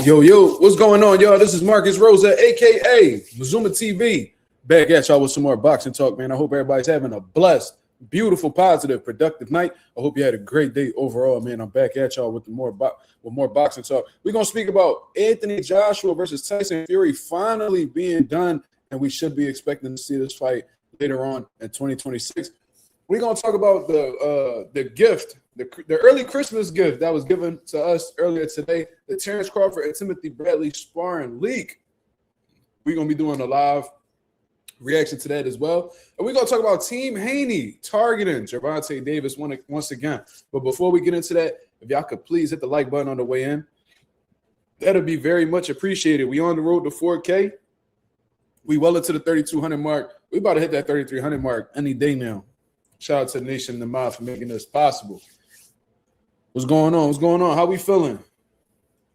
Yo, what's going on, y'all? This is Marcus Rosa, a.k.a. Mazuma TV. Back at y'all with some more boxing talk, man. I hope everybody's having a blessed, beautiful, positive, productive night. I hope you had a great day overall, man. I'm back at y'all with more boxing talk. We're going to speak about Anthony Joshua versus Tyson Fury finally being done, and we should be expecting to see this fight later on in 2026. We're going to talk about the gift, the early Christmas gift that was given to us earlier today, the Terence Crawford and Timothy Bradley sparring leak. We're going to be doing a live reaction to that as well. And we're going to talk about Team Haney targeting Gervonta Davis once again. But before we get into that, if y'all could please hit the like button on the way in, that'll be very much appreciated. We on the road to 4K. We well into the 3,200 mark. We about to hit that 3,300 mark any day now. Shout out to the nation in the mile for making this possible. What's going on? What's going on? How we feeling?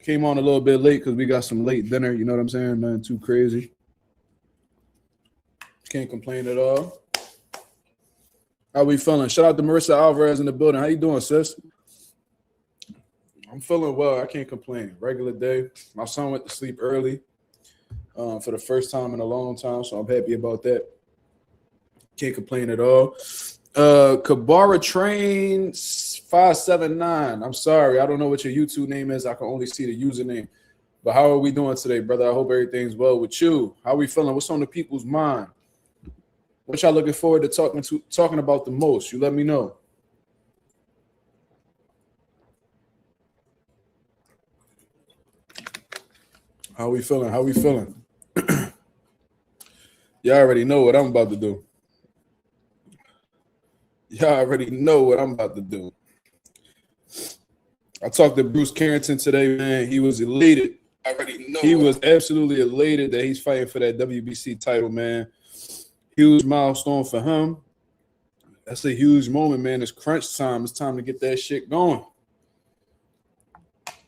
Came on a little bit late because we got some late dinner. You know what I'm saying? Nothing too crazy. Can't complain at all. How we feeling? Shout out to Marissa Alvarez in the building. How you doing, sis? I'm feeling well. I can't complain. Regular day. My son went to sleep early for the first time in a long time, so I'm happy about that. Can't complain at all. Kabara Train 579. I'm sorry. I don't know what your YouTube name is. I can only see the username. But how are we doing today, brother? I hope everything's well with you. How we feeling? What's on the people's mind? What y'all looking forward to talking about the most? You let me know. How we feeling? How we feeling? Y'all already know what I'm about to do. Y'all already know what I'm about to do. I talked to Bruce Carrington today, man. He was elated. I already know. He was absolutely elated that he's fighting for that WBC title, man. Huge milestone for him. That's a huge moment, man. It's crunch time. It's time to get that shit going.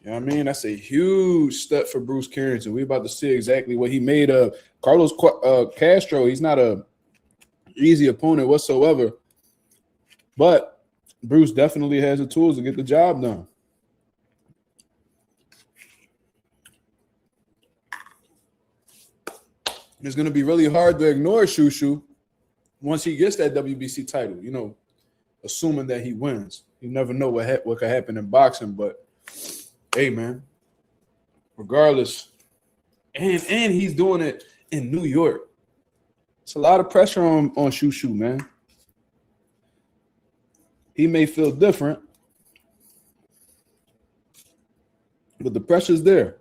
You know what I mean? That's a huge step for Bruce Carrington. We're about to see exactly what he made of. Carlos Castro, he's not a easy opponent whatsoever. But Bruce definitely has the tools to get the job done. It's going to be really hard to ignore Shushu once he gets that WBC title, you know, assuming that he wins. You never know what could happen in boxing, but hey, man, regardless, and he's doing it in New York. It's a lot of pressure on Shushu, man. He may feel different, but the pressure's there.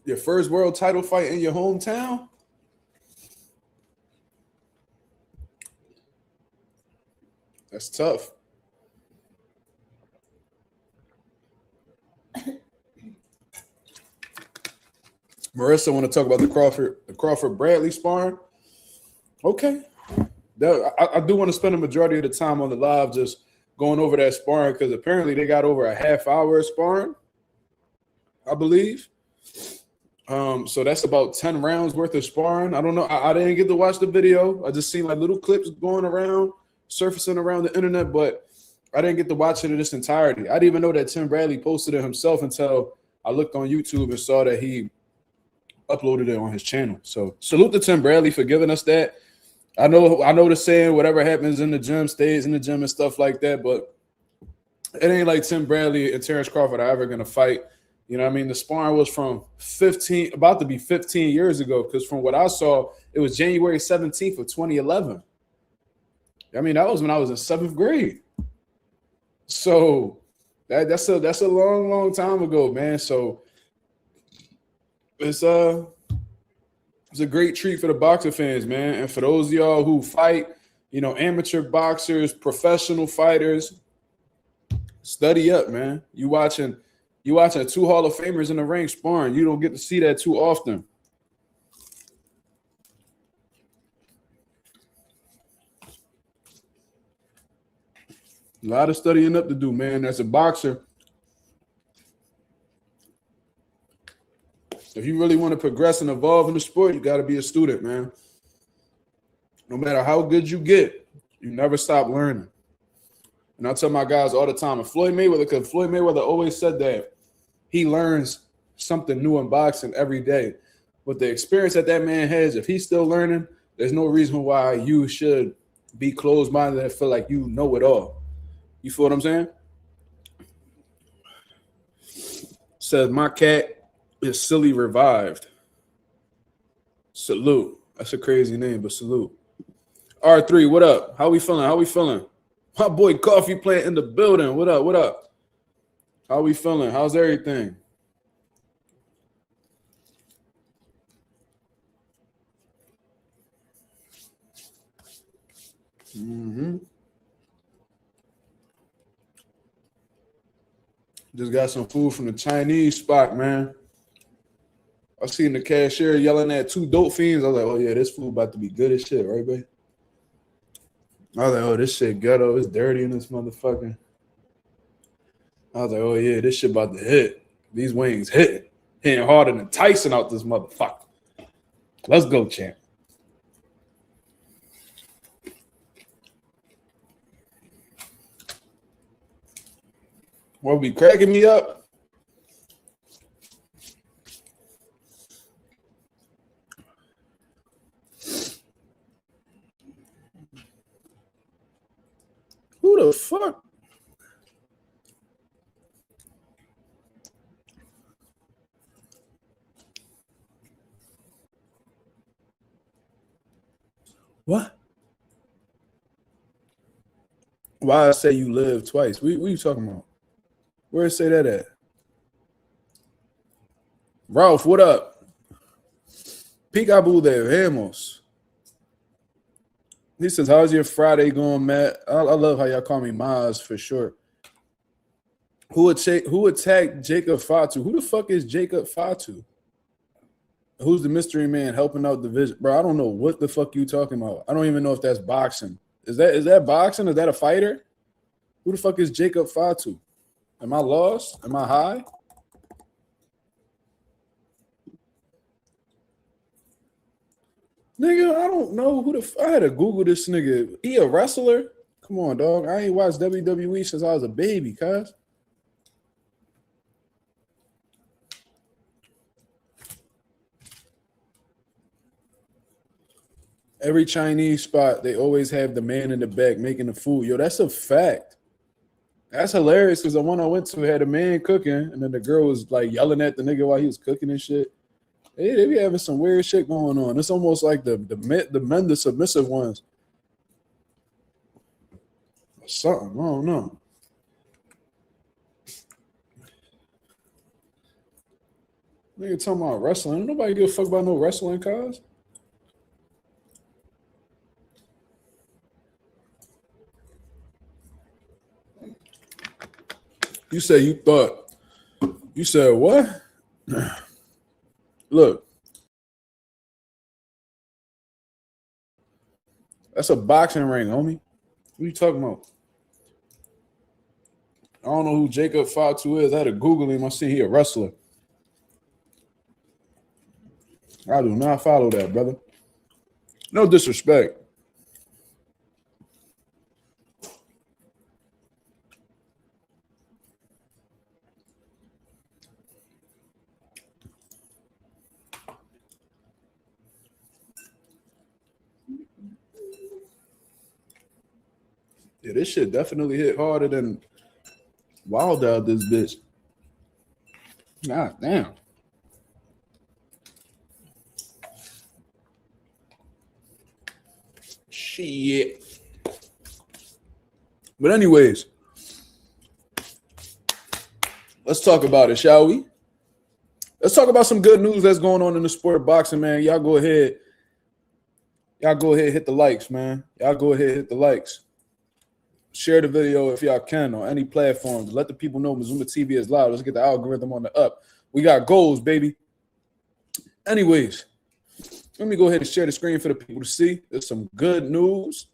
Your first world title fight in your hometown? That's tough. Marissa want to talk about the Crawford Bradley sparring. Okay. I do want to spend a majority of the time on the live just going over that sparring because apparently they got over a half hour of sparring, I believe. So that's about 10 rounds worth of sparring. I don't know. I didn't get to watch the video. I just seen like little clips going around, surfacing around the internet, but I didn't get to watch it in its entirety. I didn't even know that Tim Bradley posted it himself until I looked on YouTube and saw that he uploaded it on his channel. So salute to Tim Bradley for giving us that. I know the saying, whatever happens in the gym stays in the gym and stuff like that, but it ain't like Tim Bradley and Terence Crawford are ever gonna fight. You know what I mean? The sparring was from about to be 15 years ago, because from what I saw, it was January 17th of 2011. I mean, that was when I was in 7th grade. So that's a long, long time ago, man. So it's a great treat for the boxing fans, man. And for those of y'all who fight, you know, amateur boxers, professional fighters, study up, man. You watching two Hall of Famers in the ring sparring. You don't get to see that too often. A lot of studying up to do, man. As a boxer, if you really want to progress and evolve in the sport, you got to be a student, man. No matter how good you get, you never stop learning. And I tell my guys all the time, and Floyd Mayweather, because Floyd Mayweather always said that he learns something new in boxing every day. But the experience that man has, if he's still learning, there's no reason why you should be closed-minded and feel like you know it all. You feel what I'm saying? Says, my cat is silly revived. Salute. That's a crazy name, but salute. R3, what up? How we feeling? My boy Coffee Plant in the building. What up? How we feeling? How's everything? Just got some food from the Chinese spot, man. I seen the cashier yelling at 2 dope fiends. I was like, oh, yeah, this food about to be good as shit, right, babe? I was like, oh, this shit ghetto. It's dirty in this motherfucker. I was like, oh, yeah, this shit about to hit. These wings hitting harder than Tyson out this motherfucker. Let's go, champ. What be cracking me up? Who the fuck? What? Why I say you live twice? What you talking about? Where it say that at? Ralph, what up? Peekaboo de Vemos. He says, how's your Friday going, Matt? I love how y'all call me Maz for short. Who attacked Jacob Fatu? Who the fuck is Jacob Fatu? Who's the mystery man helping out the vision? Bro, I don't know what the fuck you talking about. I don't even know if that's boxing. Is that boxing? Is that a fighter? Who the fuck is Jacob Fatu? Am I lost? Am I high? Nigga, I don't know who I had to Google this nigga. He a wrestler? Come on, dog. I ain't watched WWE since I was a baby, cuz. Every Chinese spot, they always have the man in the back making the food. Yo, that's a fact. That's hilarious because the one I went to had a man cooking, and then the girl was like yelling at the nigga while he was cooking and shit. They be having some weird shit going on. It's almost like the men, the submissive ones. Something, I don't know. Nigga talking about wrestling. Nobody give a fuck about no wrestling, cuz. You say you thought. You said what? Look. That's a boxing ring, homie. What are you talking about? I don't know who Jacob Fatu is. I had to Google him. I see he a wrestler. I do not follow that, brother. No disrespect. Yeah, this shit definitely hit harder than Wild Out this bitch. God damn. Shit. But anyways, let's talk about it, shall we? Let's talk about some good news that's going on in the sport of boxing, man. Y'all go ahead. Hit the likes, man. Y'all go ahead, hit the likes. Share the video if y'all can on any platforms. Let the people know Mazuma TV is live. Let's get the algorithm on the up. We got goals, baby. Anyways, let me go ahead and share the screen for the people to see. There's some good news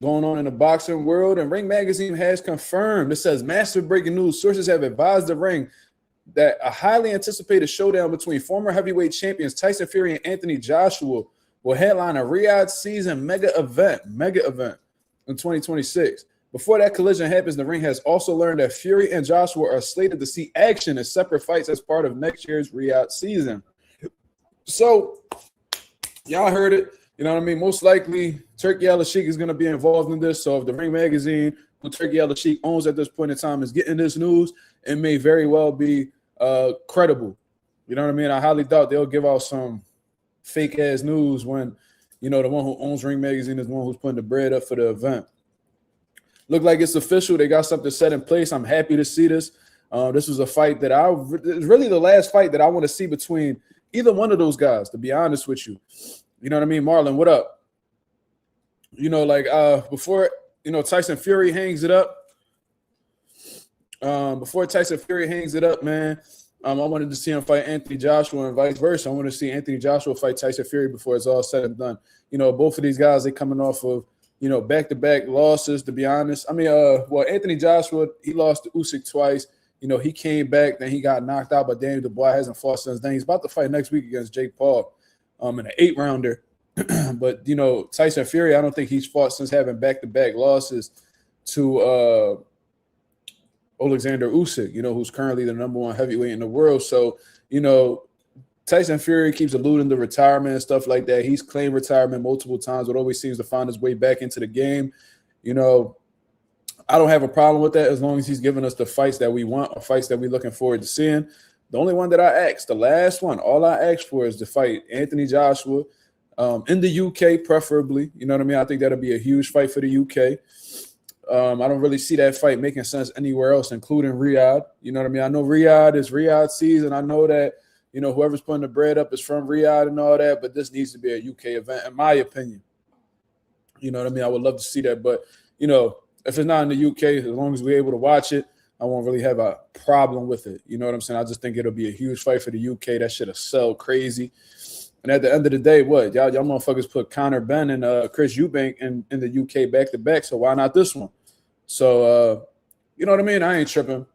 going on in the boxing world, and Ring Magazine has confirmed. It says massive breaking news. Sources have advised the Ring that a highly anticipated showdown between former heavyweight champions Tyson Fury and Anthony Joshua will headline a Riyadh season mega event in 2026. Before that collision happens, the ring has also learned that Fury and Joshua are slated to see action in separate fights as part of next year's Riyadh season. So, y'all heard it. You know what I mean? Most likely, Turki Al-Sheikh is going to be involved in this. So, if the Ring Magazine, who Turki Al-Sheikh owns at this point in time, is getting this news, it may very well be credible. You know what I mean? I highly doubt they'll give out some fake-ass news when, you know, the one who owns Ring Magazine is the one who's putting the bread up for the event. Look like it's official. They got something set in place. I'm happy to see this. This was a fight that it's really the last fight that I want to see between either one of those guys, to be honest with you. You know what I mean? Marlon, what up? You know, like before, you know, Tyson Fury hangs it up. Before Tyson Fury hangs it up, man, I wanted to see him fight Anthony Joshua and vice versa. I want to see Anthony Joshua fight Tyson Fury before it's all said and done. You know, both of these guys, they coming off of, you know, back-to-back losses, to be honest. I mean, well, Anthony Joshua, he lost to Usyk twice. You know, he came back, then he got knocked out by Daniel Dubois, hasn't fought since then. He's about to fight next week against Jake Paul in an 8-rounder. But, you know, Tyson Fury, I don't think he's fought since having back-to-back losses to Alexander Usyk, you know, who's currently the #1 heavyweight in the world. So, you know, Tyson Fury keeps alluding to retirement and stuff like that. He's claimed retirement multiple times, but always seems to find his way back into the game. You know, I don't have a problem with that as long as he's giving us the fights that we want or fights that we're looking forward to seeing. The only one that I asked, the last one, all I asked for is to fight Anthony Joshua in the UK, preferably. You know what I mean? I think that'll be a huge fight for the UK. I don't really see that fight making sense anywhere else, including Riyadh. You know what I mean? I know Riyadh is Riyadh season. I know that, you know, whoever's putting the bread up is from Riyadh and all that, but this needs to be a UK event, in my opinion. You know what I mean? I would love to see that, but, you know, if it's not in the UK, as long as we're able to watch it, I won't really have a problem with it. You know what I'm saying? I just think it'll be a huge fight for the UK. That shit'll sell crazy. And at the end of the day, what? Y'all motherfuckers put Conor Benn and Chris Eubank in the UK back-to-back, so why not this one? So, you know what I mean? I ain't tripping.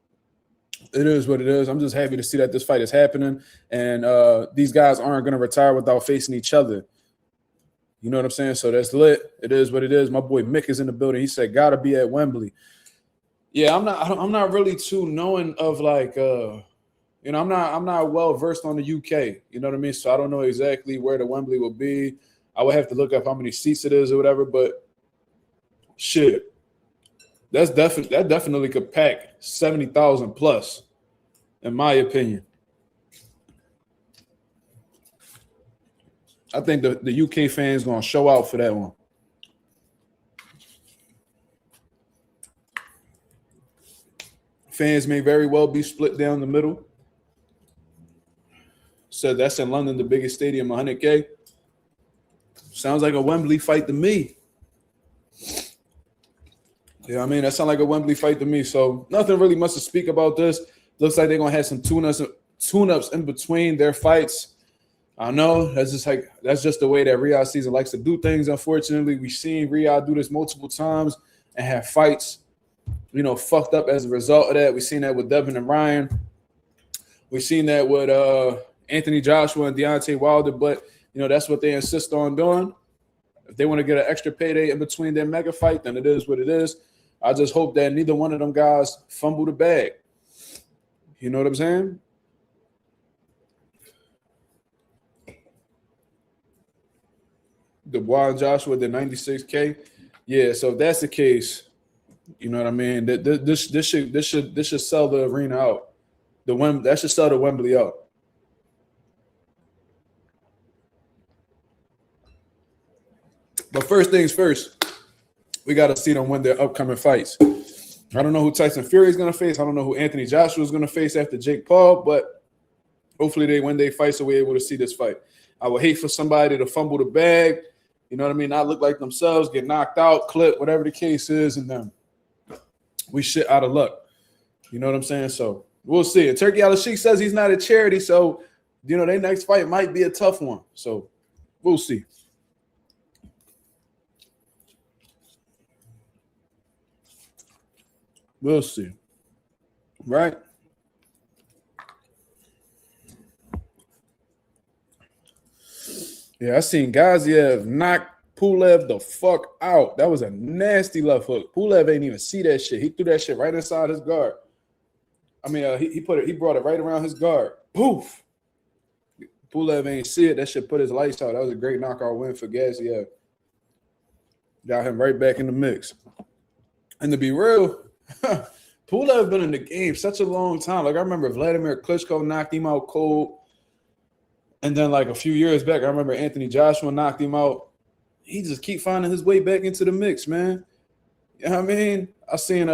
It is what it is. I'm just happy to see that this fight is happening, and these guys aren't going to retire without facing each other. You know what I'm saying? So that's lit. It is what it is. My boy Mick is in the building. He said, "Gotta be at Wembley." Yeah, I'm not really too knowing of like, you know, I'm not well versed on the UK. You know what I mean? So I don't know exactly where the Wembley will be. I would have to look up how many seats it is or whatever. But shit, that definitely could pack 70,000 plus, in my opinion. I think the UK fans gonna show out for that one. Fans may very well be split down the middle. So that's in London, the biggest stadium, 100K. Sounds like a Wembley fight to me. Yeah, I mean, that sounds like a Wembley fight to me. So nothing really much to speak about this. Looks like they're gonna have some tune-ups in between their fights. I know that's just the way that Riyadh season likes to do things. Unfortunately, we've seen Riyadh do this multiple times and have fights, you know, fucked up as a result of that. We've seen that with Devin and Ryan. We've seen that with Anthony Joshua and Deontay Wilder, but, you know, that's what they insist on doing. If they want to get an extra payday in between their mega fight, then it is what it is. I just hope that neither one of them guys fumble the bag. You know what I'm saying? Dubois and Joshua, the 96K. Yeah, so if that's the case, you know what I mean? This should sell the arena out. That should sell the Wembley out. But first things first, we got to see them win their upcoming fights. I don't know who Tyson Fury is going to face. I don't know who Anthony Joshua is going to face after Jake Paul, but hopefully they win their fight so we're able to see this fight. I would hate for somebody to fumble the bag, you know what I mean, not look like themselves, get knocked out, clip, whatever the case is, and then we shit out of luck. You know what I'm saying? So we'll see. And Turki Al-Sheikh says he's not a charity, so, you know, their next fight might be a tough one. So we'll see. We'll see. Right? Yeah, I seen Gaziev knock Pulev the fuck out. That was a nasty left hook. Pulev ain't even see that shit. He threw that shit right inside his guard. I mean, he brought it right around his guard. Poof. Pulev ain't see it. That shit put his lights out. That was a great knockout win for Gaziev. Got him right back in the mix. And to be real, Pulev been in the game such a long time. Like, I remember Vladimir Klitschko knocked him out cold. And then, like, a few years back, I remember Anthony Joshua knocked him out. He just keep finding his way back into the mix, man. You know what I mean? I seen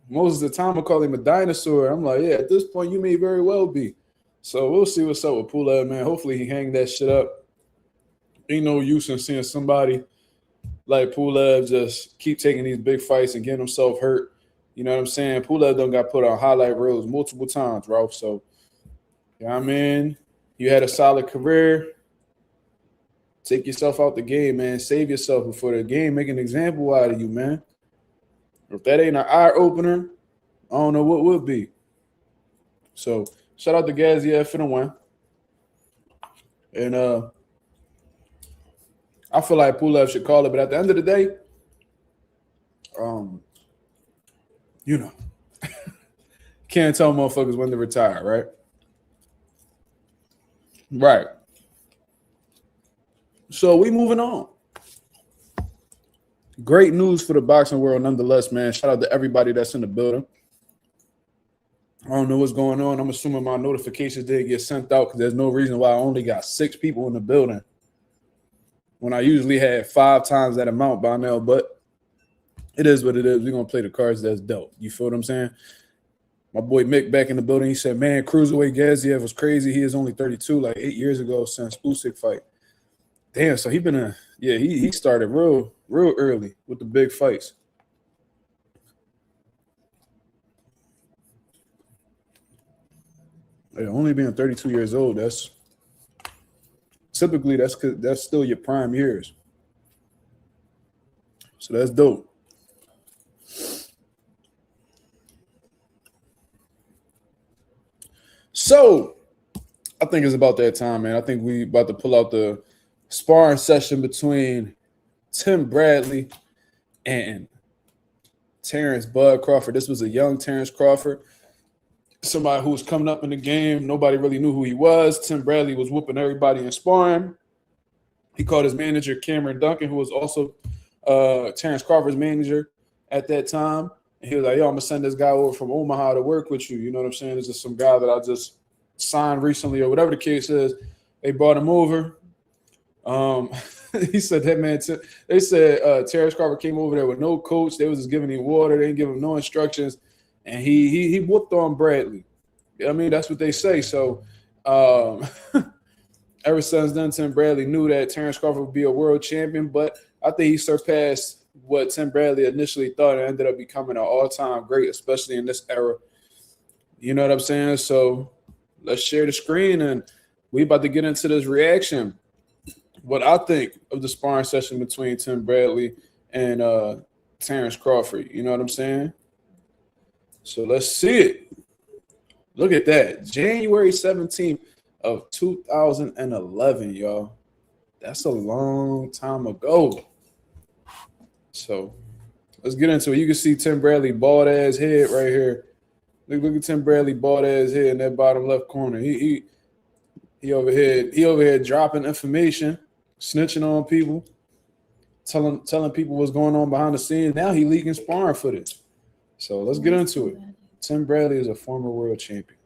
Moses Atama call him a dinosaur. I'm like, yeah, at this point, you may very well be. So we'll see what's up with Pulev, man. Hopefully he hang that shit up. Ain't no use in seeing somebody like Pulev just keep taking these big fights and getting himself hurt. You know what I'm saying? Pulev done got put on highlight reels multiple times, Ralph. So, you know what I mean? You had a solid career. Take yourself out the game, man. Save yourself before the game. Make an example out of you, man. If that ain't an eye-opener, I don't know what would be. So, shout out to Gaziev for the win. And I feel like Pulev should call it. But at the end of the day, you know, can't tell motherfuckers when to retire, right? Right. So we moving on. Great news for the boxing world nonetheless, man. Shout out to everybody that's in the building. I don't know what's going on. I'm assuming my notifications did get sent out because there's no reason why I only got 6 people in the building when I usually had 5 times that amount by now. But it is what it is. We're going to play the cards that's dealt. You feel what I'm saying? My boy Mick back in the building. He said, man, Cruiserweight Gaziev was crazy. He is only 32, like 8 years ago since Usyk fight. Damn, so he started real early with the big fights. Yeah, only being 32 years old, that's typically that's still your prime years. So that's dope. So I think it's about that time, man. I think we about to pull out the sparring session between Tim Bradley and Terence Bud Crawford. This was a young Terence Crawford, somebody who was coming up in the game. Nobody really knew who he was. Tim Bradley was whooping everybody in sparring. He called his manager, Cameron Duncan, who was also Terence Crawford's manager at that time. And he was like, yo, I'm going to send this guy over from Omaha to work with you. You know what I'm saying? This is some guy that I just signed recently or whatever the case is. They brought him over. He said that man. They said Terence Crawford came over there with no coach. They was just giving him water. They didn't give him no instructions, and he whooped on Bradley. I mean, that's what they say. So ever since then, Tim Bradley knew that Terence Crawford would be a world champion. But I think he surpassed what Tim Bradley initially thought and ended up becoming an all-time great, especially in this era. You know what I'm saying? So let's share the screen, and we about to get into this reaction. What I think of the sparring session between Tim Bradley and Terence Crawford. You know what I'm saying? So let's see it. Look at that. January 17th of 2011, y'all. That's a long time ago. So let's get into it. You can see Tim Bradley bald ass head right here. Look at Tim Bradley bald ass head in that bottom left corner. He over here dropping information, snitching on people, telling people what's going on behind the scenes. Now he leaking sparring footage. So let's get into it. Tim Bradley is a former world champion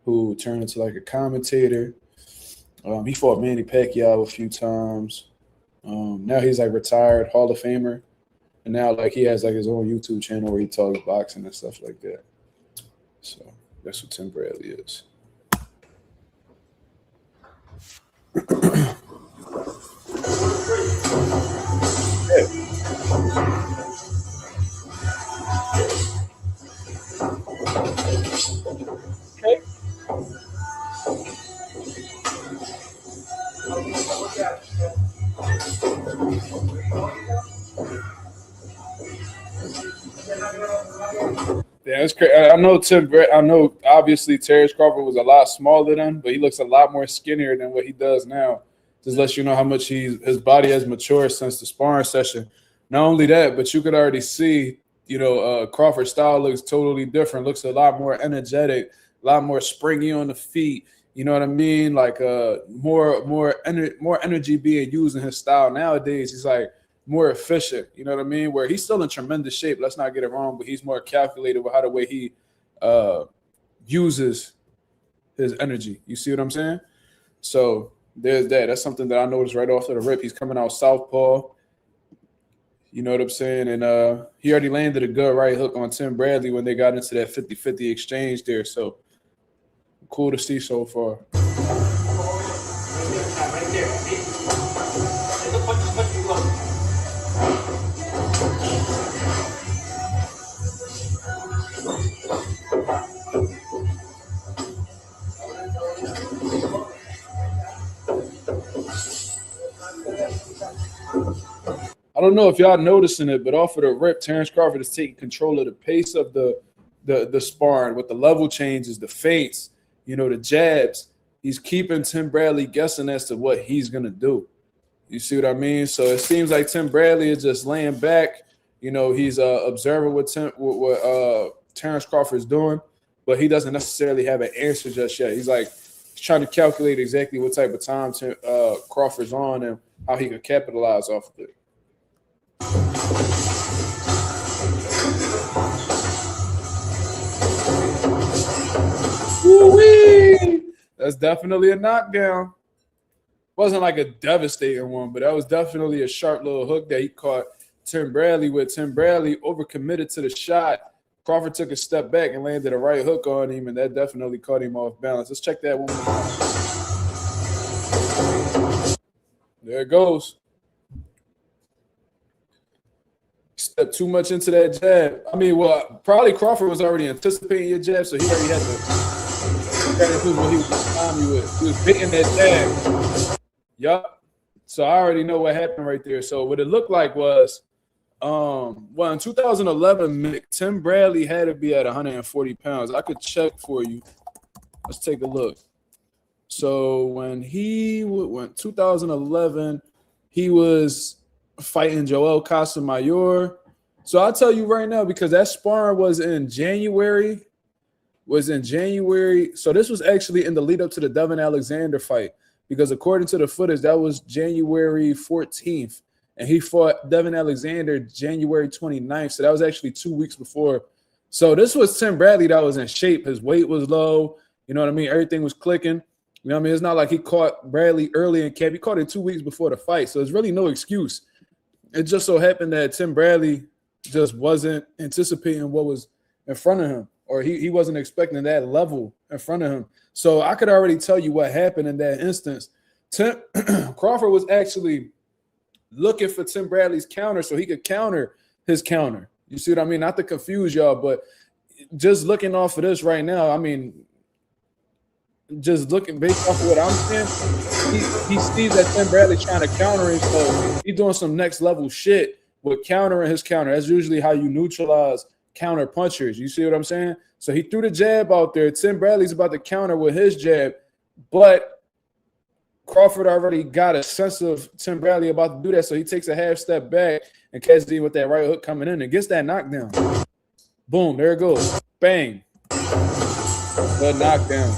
who turned into like a commentator. He fought Manny Pacquiao a few times. Now he's like retired Hall of Famer. And now like he has like his own YouTube channel where he talks boxing and stuff like that. So that's what Tim Bradley is. Yeah, it's crazy. I know obviously Terence Crawford was a lot smaller then, but he looks a lot more skinnier than what he does now. Just lets you know how much his body has matured since the sparring session. Not only that, but you could already see, Crawford's style looks totally different. Looks a lot more energetic, a lot more springy on the feet. You know what I mean? Like more energy being used in his style nowadays. He's like more efficient. You know what I mean? Where he's still in tremendous shape. Let's not get it wrong, but he's more calculated with the way he uses his energy. You see what I'm saying? So there's that. That's something that I noticed right off of the rip. He's coming out southpaw. You know what I'm saying? And he already landed a good right hook on Tim Bradley when they got into that 50-50 exchange there. So cool to see so far. I don't know if y'all noticing it, but off of the rip, Terence Crawford is taking control of the pace of the sparring with the level changes, the feints, the jabs. He's keeping Tim Bradley guessing as to what he's going to do. You see what I mean? So it seems like Tim Bradley is just laying back. He's observing what Terence Crawford is doing, but he doesn't necessarily have an answer just yet. He's trying to calculate exactly what type of time Crawford's on and how he could capitalize off of it. Woo-wee! That's definitely a knockdown. Wasn't like a devastating one, but that was definitely a sharp little hook that he caught Tim Bradley with. Tim Bradley overcommitted to the shot. Crawford took a step back and landed a right hook on him, and that definitely caught him off balance. Let's check that one more time. There it goes. Stepped too much into that jab. I mean, probably Crawford was already anticipating your jab, so he already had to do what he was going to time you with. He was baiting that jab. Yup. So I already know what happened right there. So what it looked like was, in 2011, Tim Bradley had to be at 140 pounds. I could check for you. Let's take a look. So when 2011, he was fighting Joel Casamayor. So I'll tell you right now, because that sparring was in January. So this was actually in the lead up to the Devin Alexander fight, because according to the footage, that was January 14th. And he fought Devin Alexander January 29th. So that was actually 2 weeks before. So this was Tim Bradley that was in shape. His weight was low. You know what I mean? Everything was clicking. You know what I mean? It's not like he caught Bradley early in camp. He caught it 2 weeks before the fight. So there's really no excuse. It just so happened that Tim Bradley just wasn't anticipating what was in front of him, or he wasn't expecting that level in front of him. So I could already tell you what happened in that instance. Crawford was actually looking for Tim Bradley's counter so he could counter his counter. You see what I mean? Not to confuse y'all, but just looking off of this right now, I mean, just looking based off of what I'm saying, he sees that Tim Bradley trying to counter him, so he's doing some next level shit with countering his counter. That's usually how you neutralize counter punchers. You see what I'm saying? So he threw the jab out there. Tim Bradley's about to counter with his jab, but Crawford already got a sense of Tim Bradley about to do that, so he takes a half step back and catches him with that right hook coming in and gets that knockdown. Boom, there it goes. Bang. Good knockdown.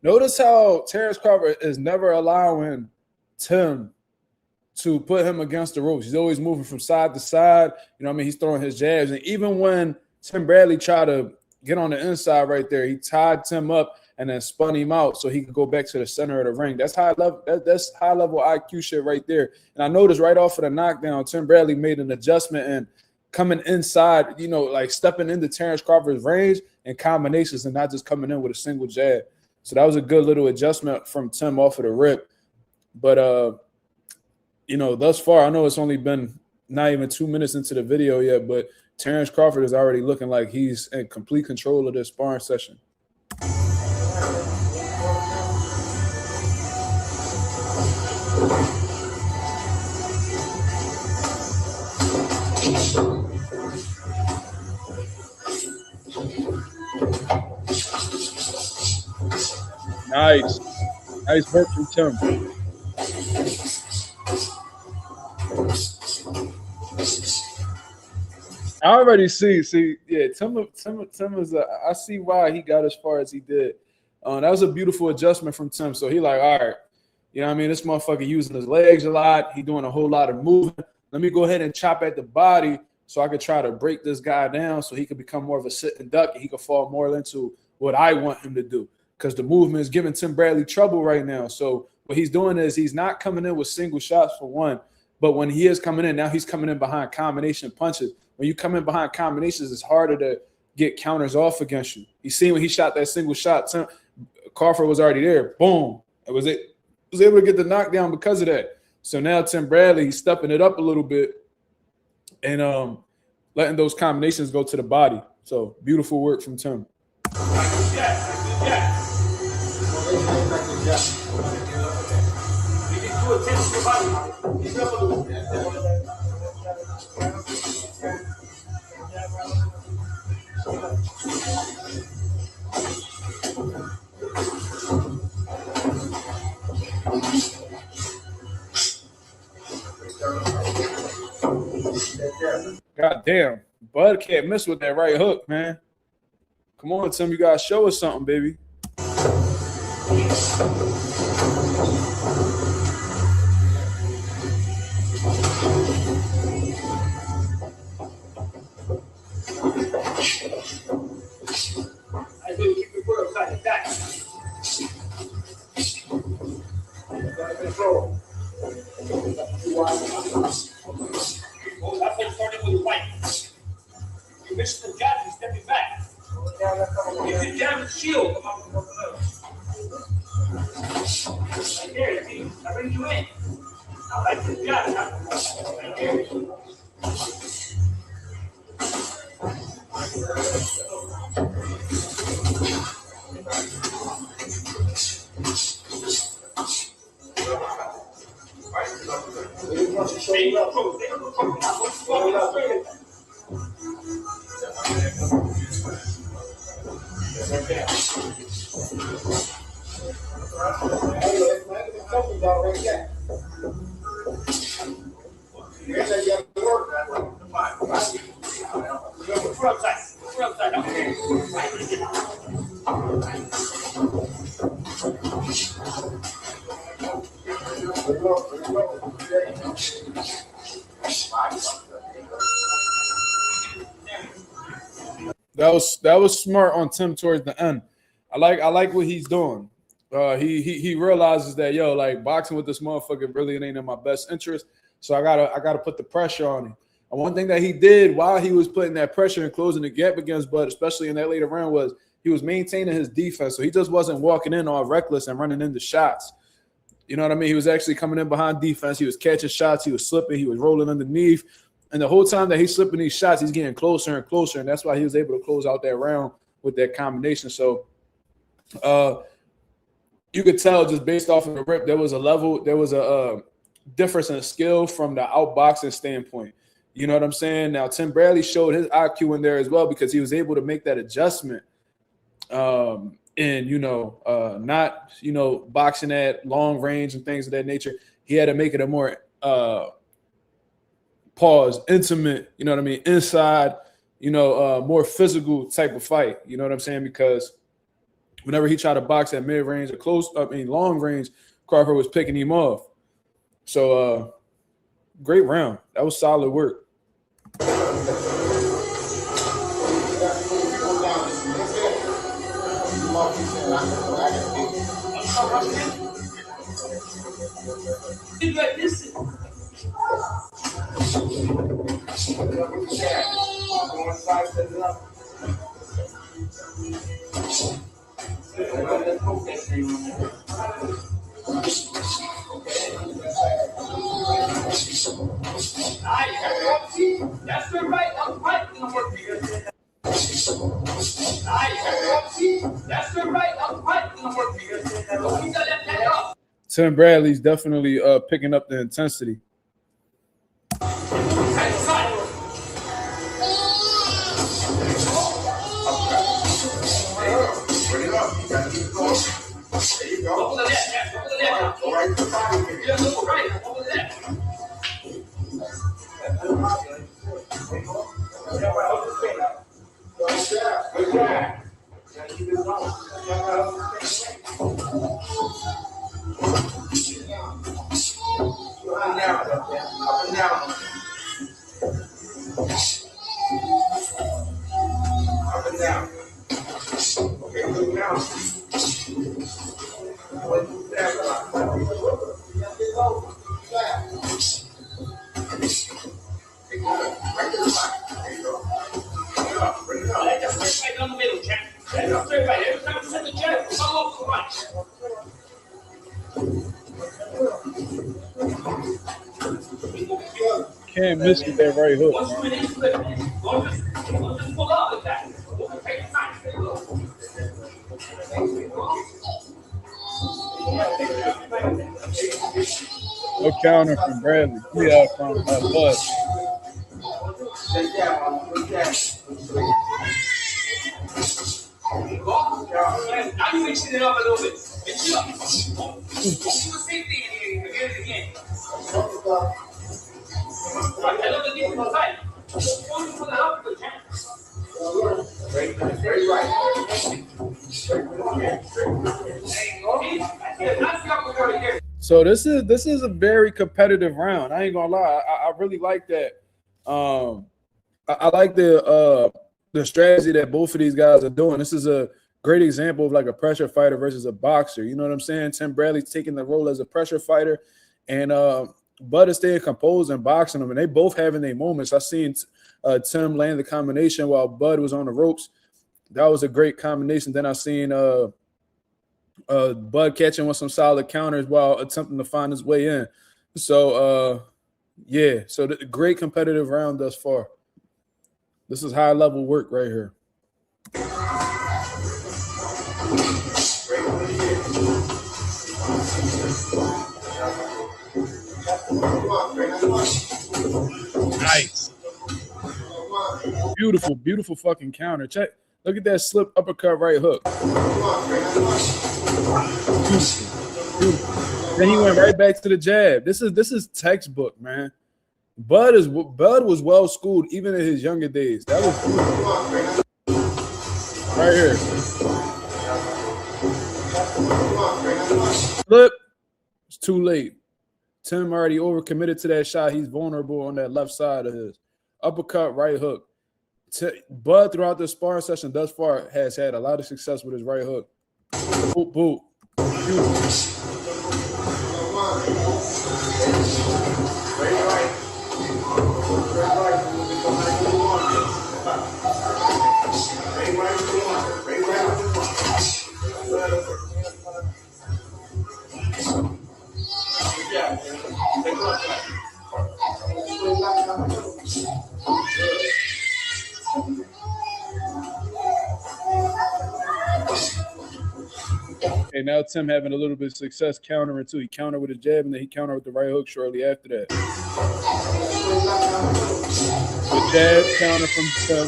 Notice how Terence Crawford is never allowing Tim to put him against the ropes. He's always moving from side to side. You know what I mean? He's throwing his jabs. And even when Tim Bradley tried to get on the inside right there. He tied Tim up and then spun him out so he could go back to the center of the ring. That's high level. That's high level IQ shit right there. And I noticed right off of the knockdown, Tim Bradley made an adjustment and coming inside, you know, like stepping into Terence Crawford's range and combinations and not just coming in with a single jab. So that was a good little adjustment from Tim off of the rip. But, you know, thus far, I know it's only been not even 2 minutes into the video yet, but Terence Crawford is already looking like he's in complete control of this sparring session. Nice. Nice work from Tim. I already see, yeah, Tim is I see why he got as far as he did. That was a beautiful adjustment from Tim. So he like, all right, you know what I mean? This motherfucker using his legs a lot. He doing a whole lot of movement. Let me go ahead and chop at the body so I could try to break this guy down so he could become more of a sitting duck and he could fall more into what I want him to do. Because the movement is giving Tim Bradley trouble right now. So what he's doing is he's not coming in with single shots for one, but when he is coming in, now he's coming in behind combination punches. When you come in behind combinations, it's harder to get counters off against you. You see when he shot that single shot, Crawford was already there. Boom. Was able to get the knockdown because of that. So now Tim Bradley, he's stepping it up a little bit and letting those combinations go to the body. So beautiful work from Tim. God damn, Bud can't miss with that right hook, man. Come on, Tim, you gotta show us something, baby. That was smart on Tim towards the end. I like what he's doing. He realizes that like boxing with this motherfucker really ain't in my best interest. So I gotta put the pressure on him. And one thing that he did while he was putting that pressure and closing the gap against Bud, especially in that later round, was he was maintaining his defense. So he just wasn't walking in all reckless and running into shots. You know what I mean? He was actually coming in behind defense. He was catching shots. He was slipping. He was rolling underneath. And the whole time that he's slipping these shots, he's getting closer and closer. And that's why he was able to close out that round with that combination. So you could tell just based off of the rip, there was a difference in skill from the outboxing standpoint. You know what I'm saying? Now, Tim Bradley showed his IQ in there as well because he was able to make that adjustment and, not, boxing at long range and things of that nature. He had to make it a more intimate, you know what I mean, inside, more physical type of fight. You know what I'm saying? Because whenever he tried to box at mid-range or long range, Crawford was picking him off. So great round. That was solid work. That's the right. I'm right. That's the right. I'm right. Tim Bradley's definitely picking up the intensity. There you go. Go right to the bottom. Go right. Over there. Good job. Keep it going. Up and down. Up and down. Up and down. Okay, move down. Can't miss with that right hook. No counter from Bradley. Yeah, from Bud. Now you mixing it up a little bit. Mix it up. Do the same thing again. I love the different side. Only for the help of the chance. Very right. So this is a very competitive round. I ain't gonna lie. I really like that. I like the strategy that both of these guys are doing. This is a great example of like a pressure fighter versus a boxer. You know what I'm saying? Tim Bradley's taking the role as a pressure fighter, and Bud is staying composed and boxing them, and they both having their moments. I seen Tim land the combination while Bud was on the ropes. That was a great combination. Then I seen Bud catching with some solid counters while attempting to find his way in. So yeah, so the great competitive round thus far. This is high level work right here. Nice. Beautiful, beautiful fucking counter. Check. Look at that slip uppercut right hook. Beautiful. Then he went right back to the jab. This is textbook, man. Bud was well schooled even in his younger days. That was beautiful. Right here. Look, it's too late. Tim already overcommitted to that shot. He's vulnerable on that left side of his. Uppercut, right hook. Bud throughout the sparring session thus far has had a lot of success with his right hook. Boop, boop. Okay, now Tim having a little bit of success countering too. He countered with a jab and then he countered with the right hook shortly after that. The jab counter from Tim,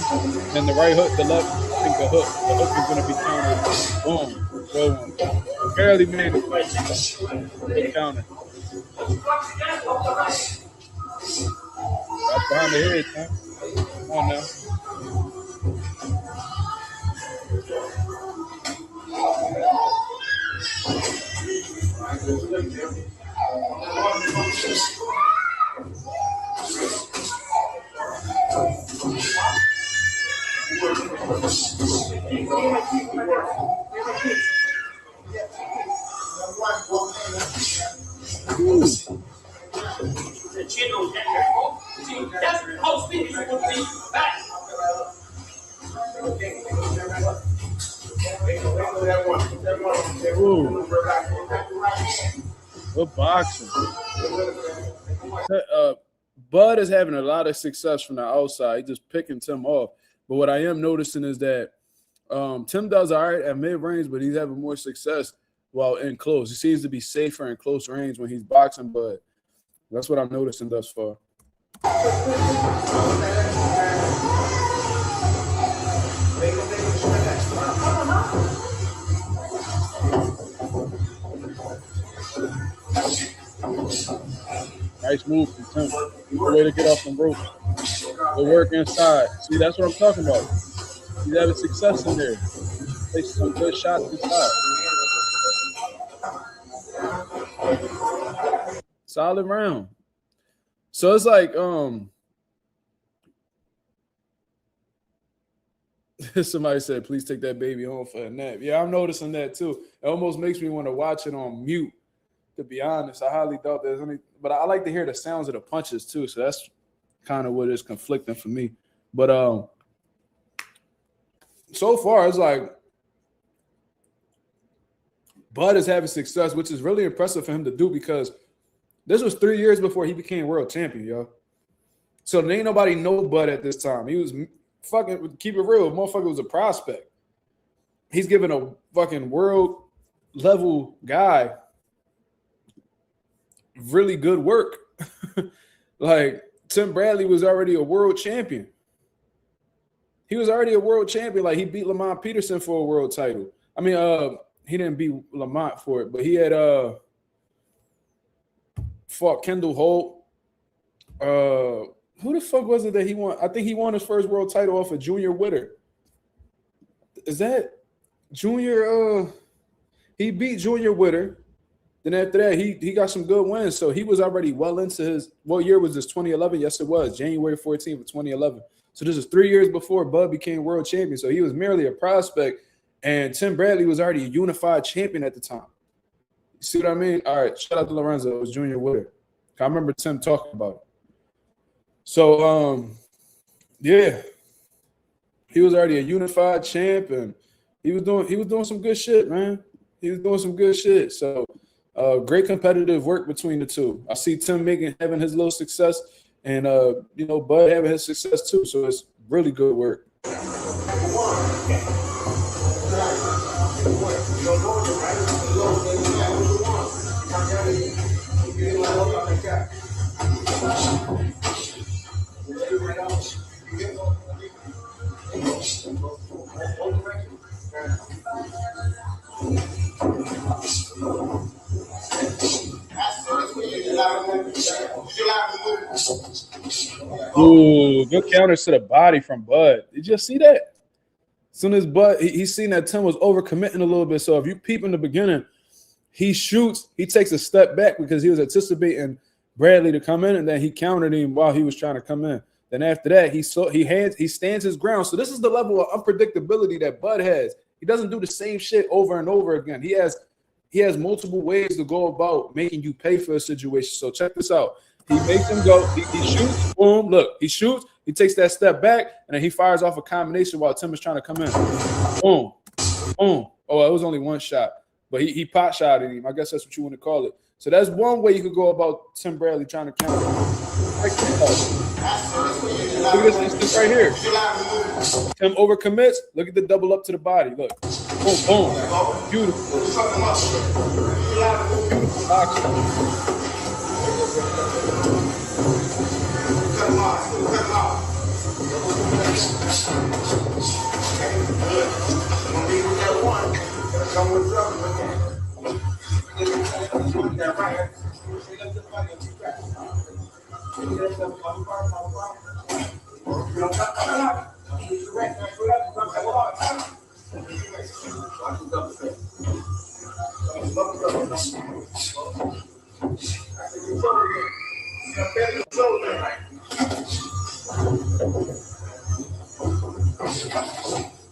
and the right hook, the left, I think the hook is going to be countered. Boom, boom. Barely made the fight. Good counter. That's behind the head, Tim. Come on now. The chin on that. See, that's how speed is supposed to be. Back. Ooh. Good boxing. Bud is having a lot of success from the outside. He's just picking Tim off. But what I am noticing is that Tim does all right at mid-range, but he's having more success while in close. He seems to be safer in close range when he's boxing, but that's what I'm noticing thus far. Nice move from Tim. Good way to get off the rope. Good work inside. See, that's what I'm talking about. He's having success in there. Takes some good shots inside. Solid round. So it's like somebody said, please take that baby home for a nap. Yeah, I'm noticing that too. It almost makes me want to watch it on mute, to be honest. I highly doubt there's any, but I like to hear the sounds of the punches too. So that's kind of what is conflicting for me. But so far it's like Bud is having success, which is really impressive for him to do because this was 3 years before he became world champion, yo. So there ain't nobody know Bud at this time. He was fucking, keep it real, motherfucker was a prospect. He's giving a fucking world level guy really good work. Like Tim Bradley was already a world champion. He was already a world champion. Like he beat Lamont Peterson for a world title. I mean, he didn't beat Lamont for it, but he had fought Kendall Holt. Who the fuck was it that he won? I think he won his first world title off of Junior Witter. Is that Junior? He beat Junior Witter. Then after that, he got some good wins. So he was already well into his, what year was this, 2011? Yes, it was, January 14th of 2011. So this is 3 years before Bud became world champion. So he was merely a prospect, and Tim Bradley was already a unified champion at the time. You see what I mean? All right, shout out to Lorenzo. It was Junior Witter. I remember Tim talking about it. So, yeah, he was already a unified champ, and he was doing some good shit, man. He was doing some good shit. So, great competitive work between the two. I see Tim having his little success, and Bud having his success too. So it's really good work. Ooh, good counters to the body from Bud. Did you see that? As soon as Bud, he's seen that Tim was overcommitting a little bit. So if you peep in the beginning, he shoots, he takes a step back because he was anticipating Bradley to come in, and then he countered him while he was trying to come in. Then after that, he stands his ground. So this is the level of unpredictability that Bud has. He doesn't do the same shit over and over again. He has multiple ways to go about making you pay for a situation. So check this out. He makes him go. He shoots. Boom. Look, he shoots. He takes that step back, and then he fires off a combination while Tim is trying to come in. Boom. Boom. Oh, it was only one shot, but he pot shotted him. I guess that's what you want to call it. So that's one way you could go about Tim Bradley trying to counter. Look at this instance right here. Tim overcommits. Look at the double up to the body. Look. Boom, boom. Beautiful. Beautiful boxing.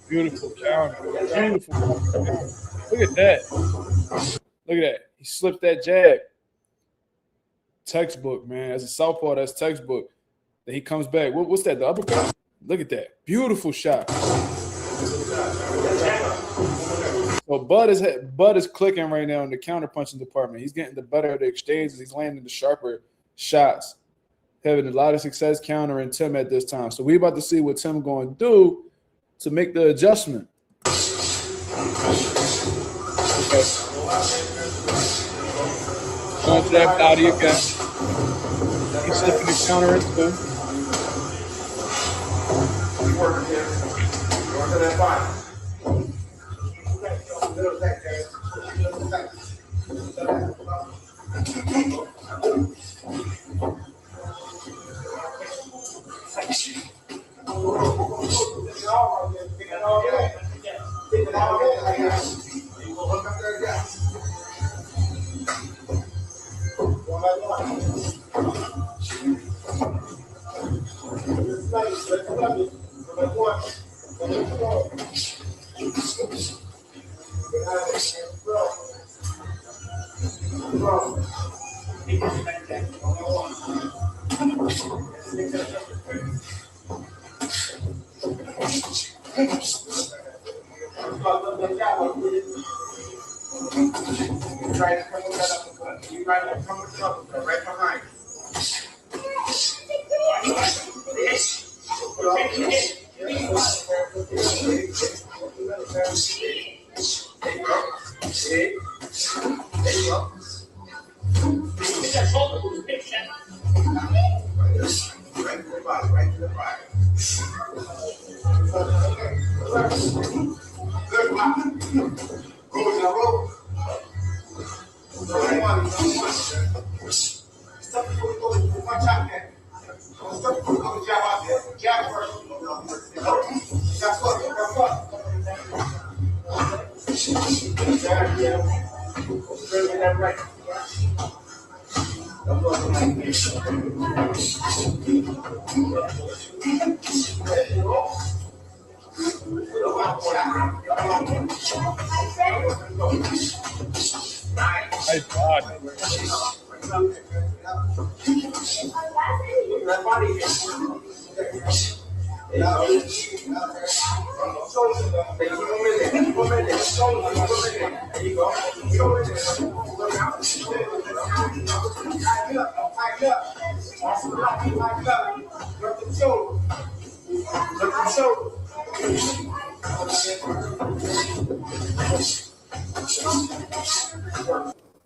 Beautiful counter. Beautiful counter. Look at that. Look at that. He slipped that jab. Textbook, man. As a southpaw, that's textbook. Then he comes back. What's that? The uppercut? Look at that. Beautiful shot. So Bud is clicking right now in the counterpunching department. He's getting the better of the exchanges. He's landing the sharper shots. Having a lot of success countering Tim at this time. So we're about to see what Tim going to do to make the adjustment. Okay. Going to that body again. He's slipping the counter into him. Going to that body.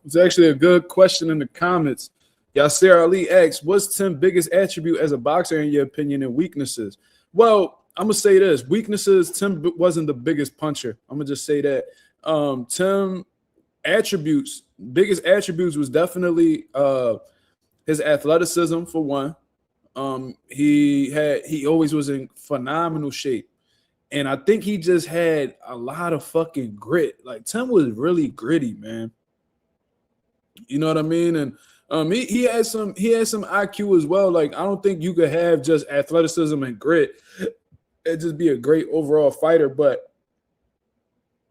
It's actually a good question in the comments. Yasser Ali asks, what's Tim's biggest attribute as a boxer in your opinion and weaknesses? Well, I'm going to say this. Weaknesses, Tim wasn't the biggest puncher. I'm going to just say that. Tim attributes, biggest attributes was definitely his athleticism for one. He always was in phenomenal shape. And I think he just had a lot of fucking grit. Like Tim was really gritty, man. You know what I mean? And he had some IQ as well. Like I don't think you could have just athleticism and grit and just be a great overall fighter. But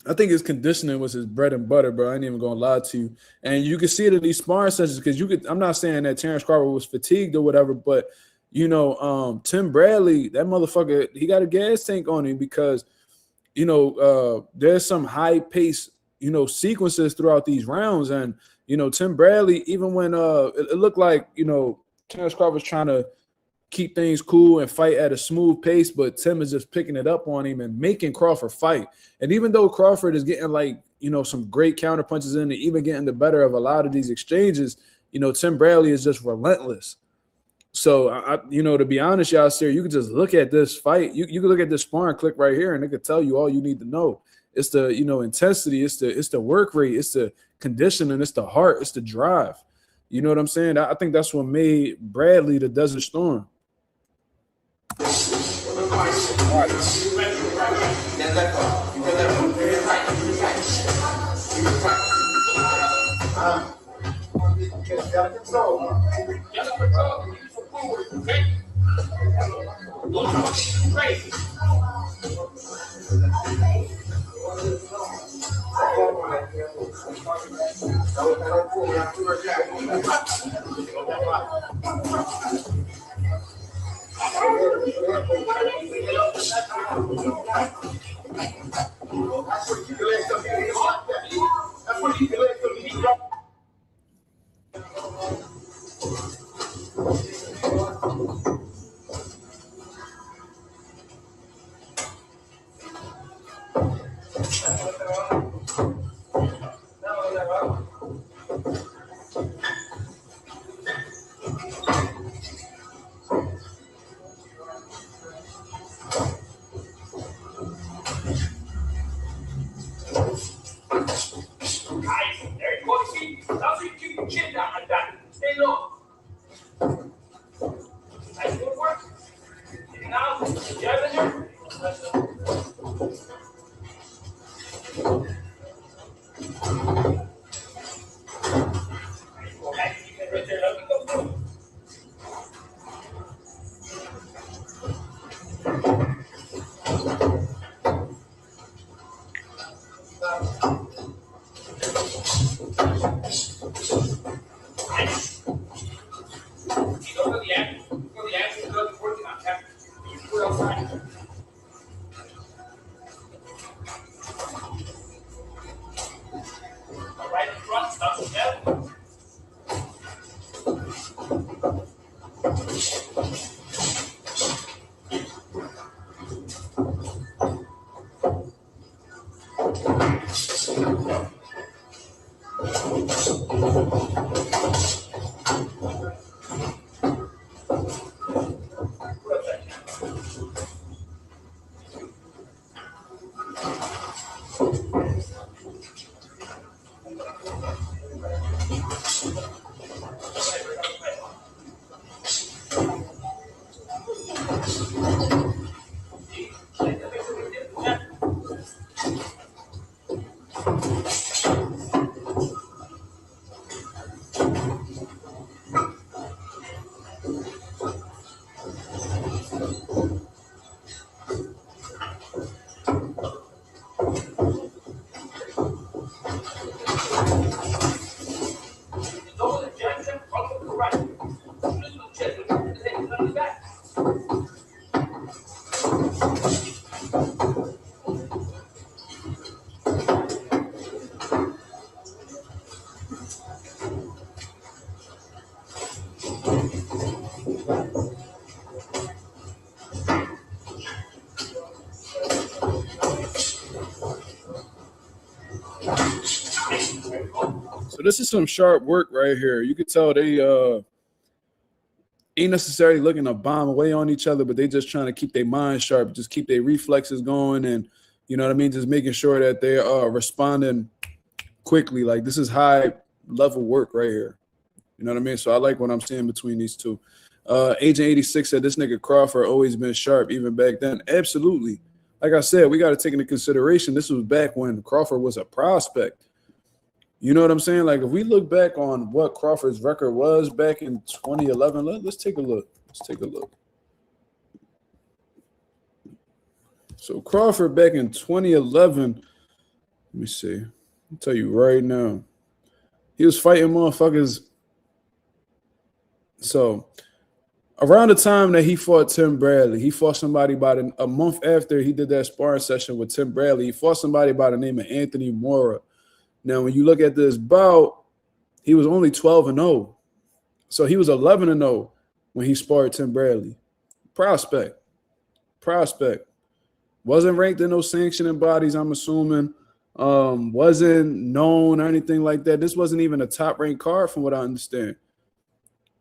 I think his conditioning was his bread and butter, bro. I ain't even gonna lie to you. And you can see it in these sparring sessions because I'm not saying that Terence Crawford was fatigued or whatever, but you know, Tim Bradley, that motherfucker, he got a gas tank on him because you know there's some high pace, you know, sequences throughout these rounds. And you know, Tim Bradley, even when it looked like, you know, Terence Crawford was trying to keep things cool and fight at a smooth pace, but Tim is just picking it up on him and making Crawford fight. And even though Crawford is getting like, you know, some great counter punches in and even getting the better of a lot of these exchanges, you know, Tim Bradley is just relentless. So, you know, to be honest, y'all, sir, you can just look at this fight. You can look at this sparring clip right here and it could tell you all you need to know. It's the, you know, intensity. It's the work rate. It's the conditioning. It's the heart. It's the drive. You know what I'm saying? I think that's what made Bradley the Desert Storm. So this is some sharp work right here. You could tell they ain't necessarily looking to bomb away on each other, but they just trying to keep their mind sharp, just keep their reflexes going, and you know what I mean, just making sure that they are responding quickly. Like this is high level work right here. You know what I mean? So I like what I'm seeing between these two. Agent 86 said this nigga Crawford always been sharp, even back then. Absolutely. Like I said, we got to take into consideration this was back when Crawford was a prospect. You know what I'm saying? Like if we look back on what Crawford's record was back in 2011, let's take a look. Let's take a look. So Crawford back in 2011, let me see. I'll tell you right now. He was fighting motherfuckers. So around the time that he fought Tim Bradley, he fought somebody a month after he did that sparring session with Tim Bradley. He fought somebody by the name of Anthony Mora. Now, when you look at this bout, he was only 12-0. So he was 11-0 when he sparred Tim Bradley. Prospect. Wasn't ranked in those sanctioning bodies, I'm assuming. Wasn't known or anything like that. This wasn't even a top-ranked card from what I understand.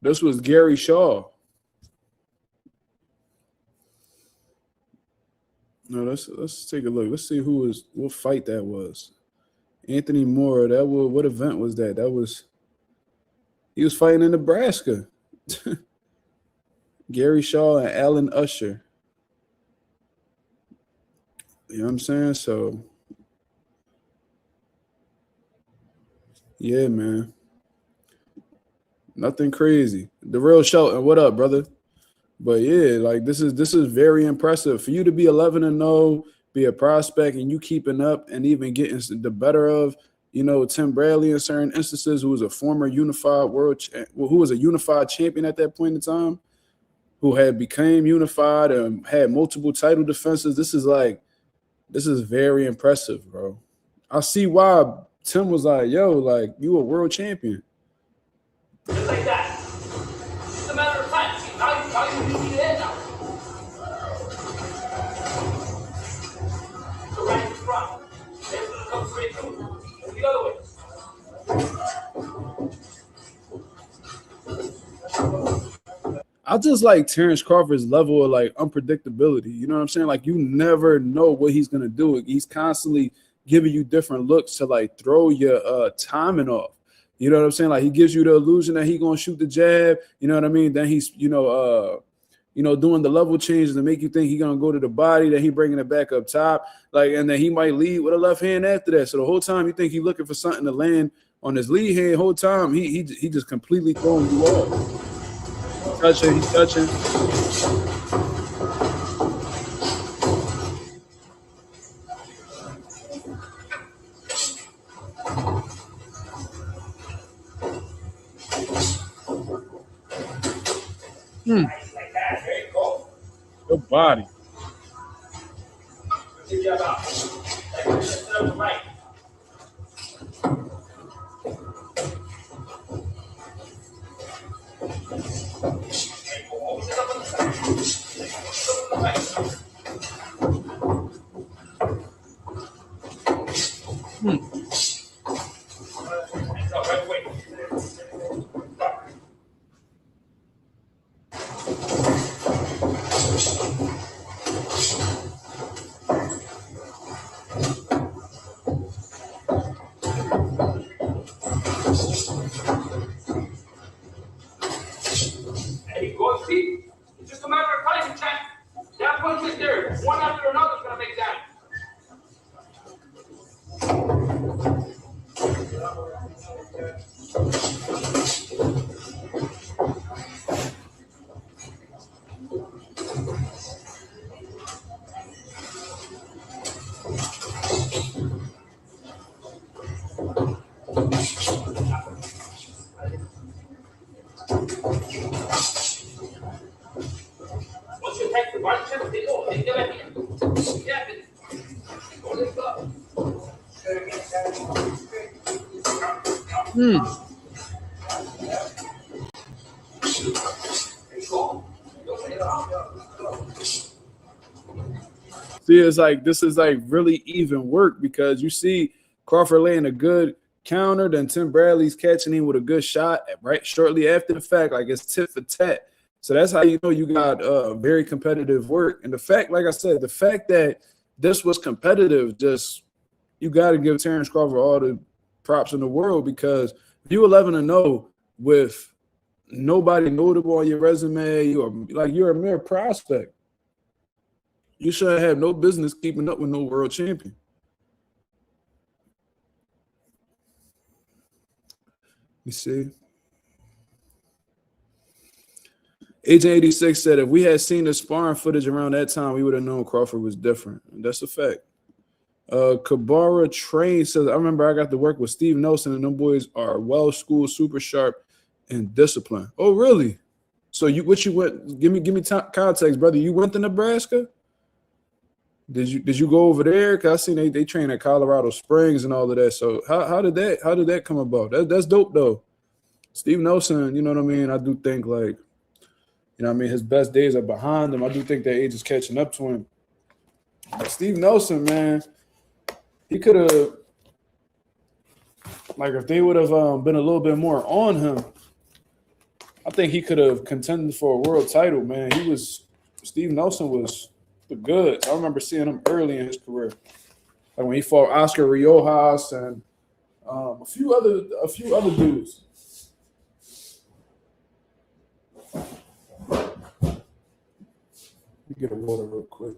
This was Gary Shaw. No, let's take a look. Let's see what fight that was. Anthony Mora, what event was that? He was fighting in Nebraska. Gary Shaw and Alan Usher. You know what I'm saying? So, yeah, man. Nothing crazy. The real Shelton, what up, brother? But yeah, like this is very impressive. For you to be 11-0, be a prospect, and you keeping up and even getting the better of you know, Tim Bradley in certain instances, who was a former unified who was a unified champion at that point in time, who had became unified and had multiple title defenses. This is very impressive, bro. I see why Tim was like, yo, like, you a world champion. Just like that. It's a matter of time. See, now you see that now. So right in front. Then it's going to come straight through. The other way. I just like Terence Crawford's level of like unpredictability. You know what I'm saying? Like, you never know what he's gonna do. He's constantly giving you different looks to like throw your timing off. You know what I'm saying? Like, he gives you the illusion that he's gonna shoot the jab. You know what I mean? Then he's doing the level changes to make you think he's gonna go to the body. Then he bringing it back up top. Like, and then he might lead with a left hand after that. So the whole time you think he's looking for something to land on his lead hand. Whole time he just completely throwing you off. He's touching. Like that. There you go. Good body. Good job out. Like, set up the right. It's just a matter of time, champ. That punch is there. One after another is going to make damage. Once you attack the body chest, they go. They get back in. Yeah, go lift up. See, it's like this is like really even work because you see Crawford laying a good counter, then Tim Bradley's catching him with a good shot right shortly after the fact, like it's tit for tat. So that's how you know you got very competitive work. And the fact, like I said, the fact that this was competitive, just you got to give Terence Crawford all the props in the world because if you 11-0 with nobody notable on your resume, you're a mere prospect. You shouldn't have no business keeping up with no world champion. You see? Agent 86 said if we had seen the sparring footage around that time, we would have known Crawford was different. And that's a fact. Kabara Train says, I remember I got to work with Steve Nelson, and them boys are well-schooled, super sharp, and disciplined. Oh, really? So you went? Give me context, brother. You went to Nebraska? Did you go over there? Cause I seen they train at Colorado Springs and all of that. So how did that come about? That's dope though. Steve Nelson, you know what I mean? I do think like, you know what I mean, his best days are behind him. I do think that age is catching up to him. But Steve Nelson, man, he could have, like, if they would have been a little bit more on him, I think he could have contended for a world title, man. Steve Nelson was the goods. I remember seeing him early in his career, like when he fought Oscar Riojas and a few other dudes. Let me get a water real quick.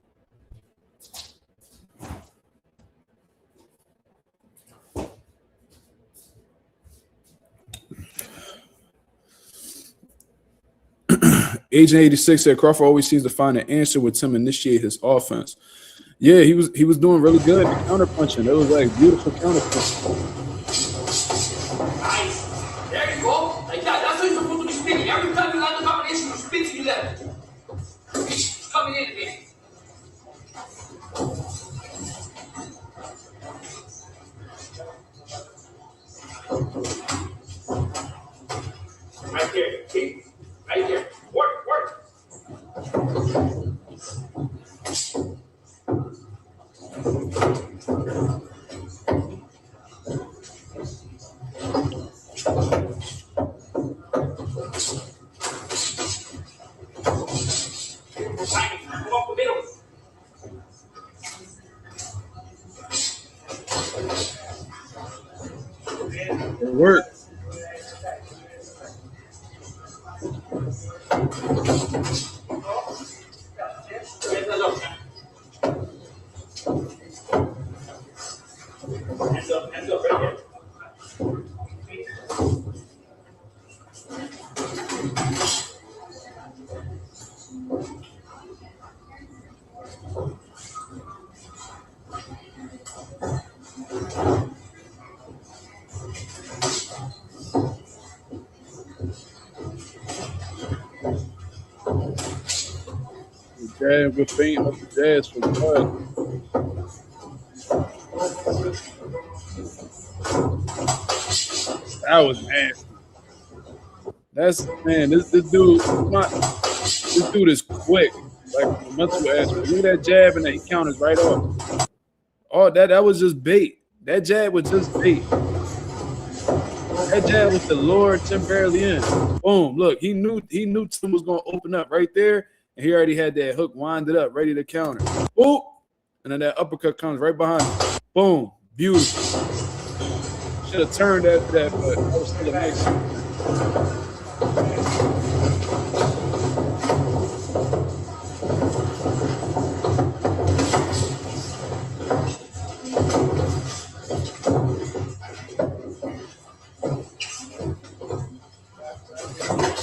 Agent 86 said Crawford always seems to find an answer with Tim initiate his offense. Yeah, he was doing really good at counter punching. It was like beautiful counter punching. coming in again. Right there, keep. Right there. Work. Come off the middle. It worked. Hands up, right there. Jab with feint up the jazz for blood. That was nasty. That's man. This dude is quick. Like from the mental aspect. Look at that jab and that he counters right off. Oh, that was just bait. That jab was just bait. That jab was to lure Tim Barely in. Boom. Look, he knew Tim was gonna open up right there. And he already had that hook winded up, ready to counter. Boom. And then that uppercut comes right behind him. Boom. Beautiful. Should have turned after that, but that was still amazing.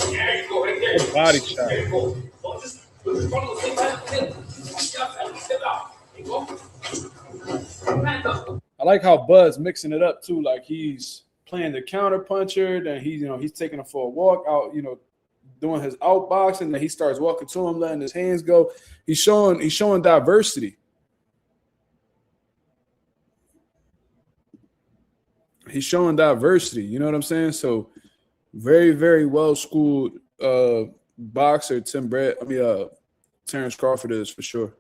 There you go, right there. Good body shot. There you go. Don't just put the front of the thing. Step out. There you go. Hands up. I like how Bud's mixing it up too. Like he's playing the counter puncher, then he's taking him for a walk out, doing his outboxing, then he starts walking to him, letting his hands go. He's showing diversity. He's showing diversity. You know what I'm saying? So very, very well schooled boxer Terence Crawford is for sure.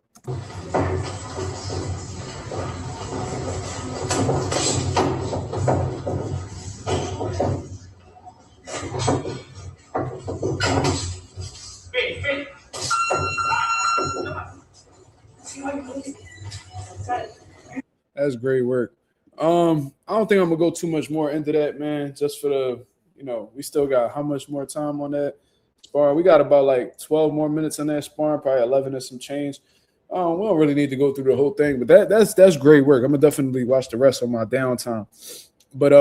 That's great work. I don't think I'm gonna go too much more into that, man. Just for the, we still got how much more time on that sparring? We got about like 12 more minutes on that sparring, probably 11 and some change. We don't really need to go through the whole thing, but that's great work. I'm gonna definitely watch the rest of my downtime. But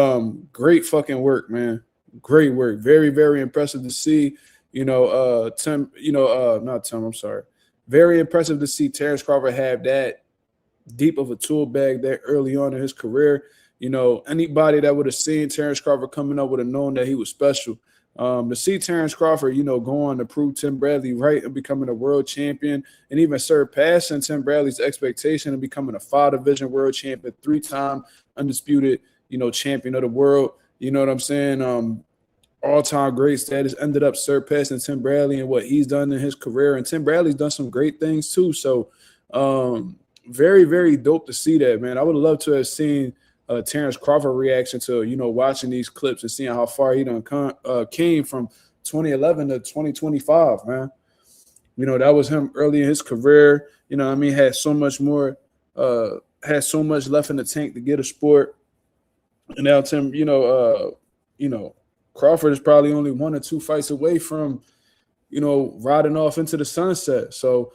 great fucking work, man. Great work. Very, very impressive to see. Not Tim. I'm sorry. Very impressive to see Terence Crawford have that deep of a tool bag that early on in his career. Anybody that would have seen Terence Crawford coming up would have known that he was special. To see Terence Crawford, go on to prove Tim Bradley right and becoming a world champion and even surpassing Tim Bradley's expectation of becoming a 5-division world champion, 3-time undisputed, champion of the world. You know what I'm saying? All-time great status, ended up surpassing Tim Bradley and what he's done in his career. And Tim Bradley's done some great things too. So very, very dope to see that, man. I would love to have seen Terence Crawford reaction to, watching these clips and seeing how far he done came from 2011 to 2025, man. That was him early in his career. Had so much more, had so much left in the tank to get a sport. And now Tim, Crawford is probably only 1 or 2 fights away from, riding off into the sunset. So,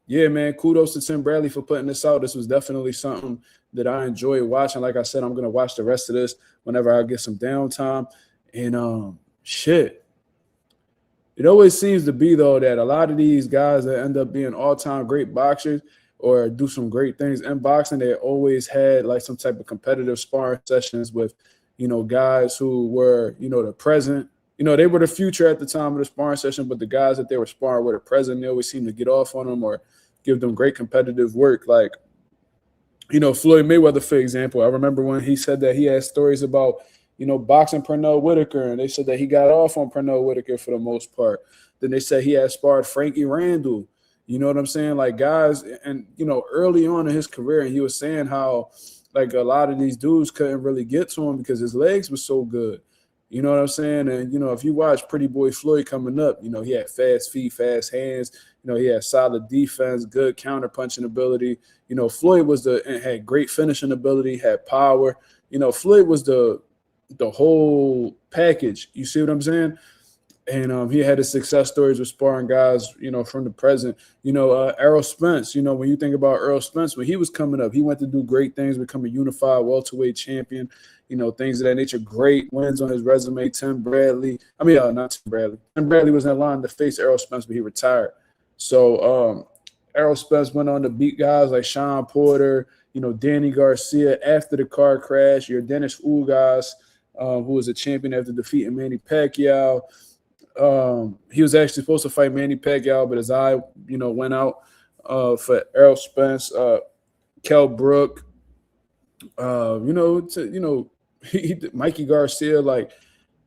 yeah, man, kudos to Tim Bradley for putting this out. This was definitely something that I enjoy watching. Like I said, I'm going to watch the rest of this whenever I get some downtime. And shit. It always seems to be, though, that a lot of these guys that end up being all-time great boxers or do some great things in boxing, they always had like some type of competitive sparring sessions with, guys who were, the present you know, they were the future at the time of the sparring session, but the guys that they were sparring with the present, they always seemed to get off on them or give them great competitive work. Like, you know, Floyd Mayweather, for example, I remember when he said that he had stories about, you know, boxing Pernell Whitaker, and they said that he got off on Pernell Whitaker for the most part. Then they said he had sparred Frankie Randall. You know what I'm saying? Like, guys, and, you know, early on in his career, and he was saying how, like, a lot of these dudes couldn't really get to him because his legs were so good. You know what I'm saying? And, you know, if you watch Pretty Boy Floyd coming up, you know, he had fast feet, fast hands. You know, he had solid defense, good counter-punching ability. You know, Floyd had great finishing ability, had power. You know, Floyd was the whole package. You see what I'm saying? And he had his success stories with sparring guys, you know, from the present. You know, Errol Spence, you know, when you think about Errol Spence, when he was coming up, he went to do great things, become a unified welterweight champion, you know, things of that nature. Great wins on his resume. Not Tim Bradley. Tim Bradley was in line to face Errol Spence, but he retired. So Errol Spence went on to beat guys like Sean Porter, you know, Danny Garcia after the car crash. Your Dennis Ugas, who was a champion after defeating Manny Pacquiao. He was actually supposed to fight Manny Pacquiao, but his eye, you know, went out for Errol Spence, Kell Brook, Mikey Garcia, like,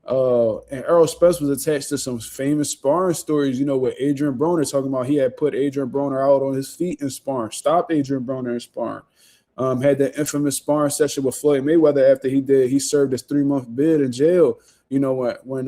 and Errol Spence was attached to some famous sparring stories, you know, with Adrian Broner talking about he had put Adrian Broner out on his feet in sparring, stopped Adrian Broner in sparring. Had that infamous sparring session with Floyd Mayweather after he served his 3-month bid in jail, you know, when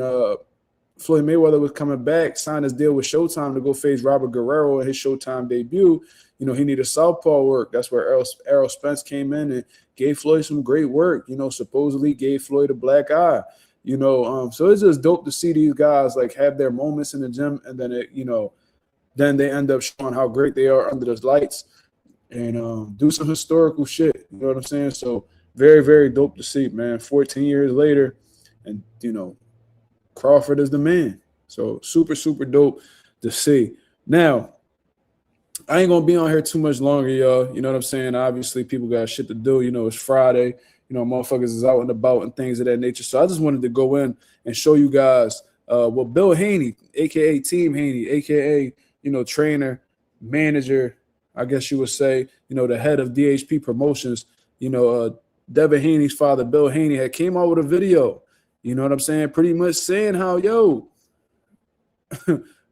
Floyd Mayweather was coming back, signed his deal with Showtime to go face Robert Guerrero in his Showtime debut. You know, he needed southpaw work. That's where Errol Spence came in and gave Floyd some great work, you know, supposedly gave Floyd a black eye, you know. So it's just dope to see these guys, like, have their moments in the gym, and then, then they end up showing how great they are under those lights and do some historical shit. You know what I'm saying? So very, very dope to see, man. 14 years later, and, you know, Crawford is the man. So super, super dope to see. Now, I ain't going to be on here too much longer, y'all. You know what I'm saying? Obviously, people got shit to do. You know, it's Friday. You know, motherfuckers is out and about and things of that nature. So I just wanted to go in and show you guys what Bill Haney, a.k.a. Team Haney, a.k.a., you know, trainer, manager, I guess you would say, you know, the head of DHP Promotions, you know, Devin Haney's father, Bill Haney, had came out with a video. You know what I'm saying? Pretty much saying how, yo,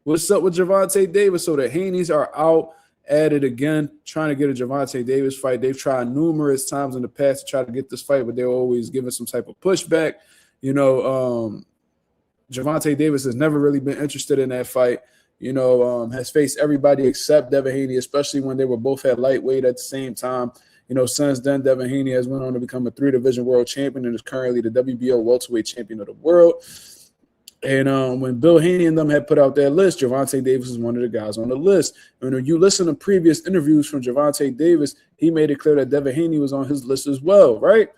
what's up with Gervonta Davis? So the Haneys are out at it again, trying to get a Gervonta Davis fight. They've tried numerous times in the past to try to get this fight, but they're always giving some type of pushback. You know, Gervonta Davis has never really been interested in that fight. You know, has faced everybody except Devin Haney, especially when they were both at lightweight at the same time. You know, since then, Devin Haney has went on to become a 3-division world champion and is currently the WBO welterweight champion of the world. And when Bill Haney and them had put out their list, Gervonta Davis is one of the guys on the list. And when you listen to previous interviews from Gervonta Davis, he made it clear that Devin Haney was on his list as well, right?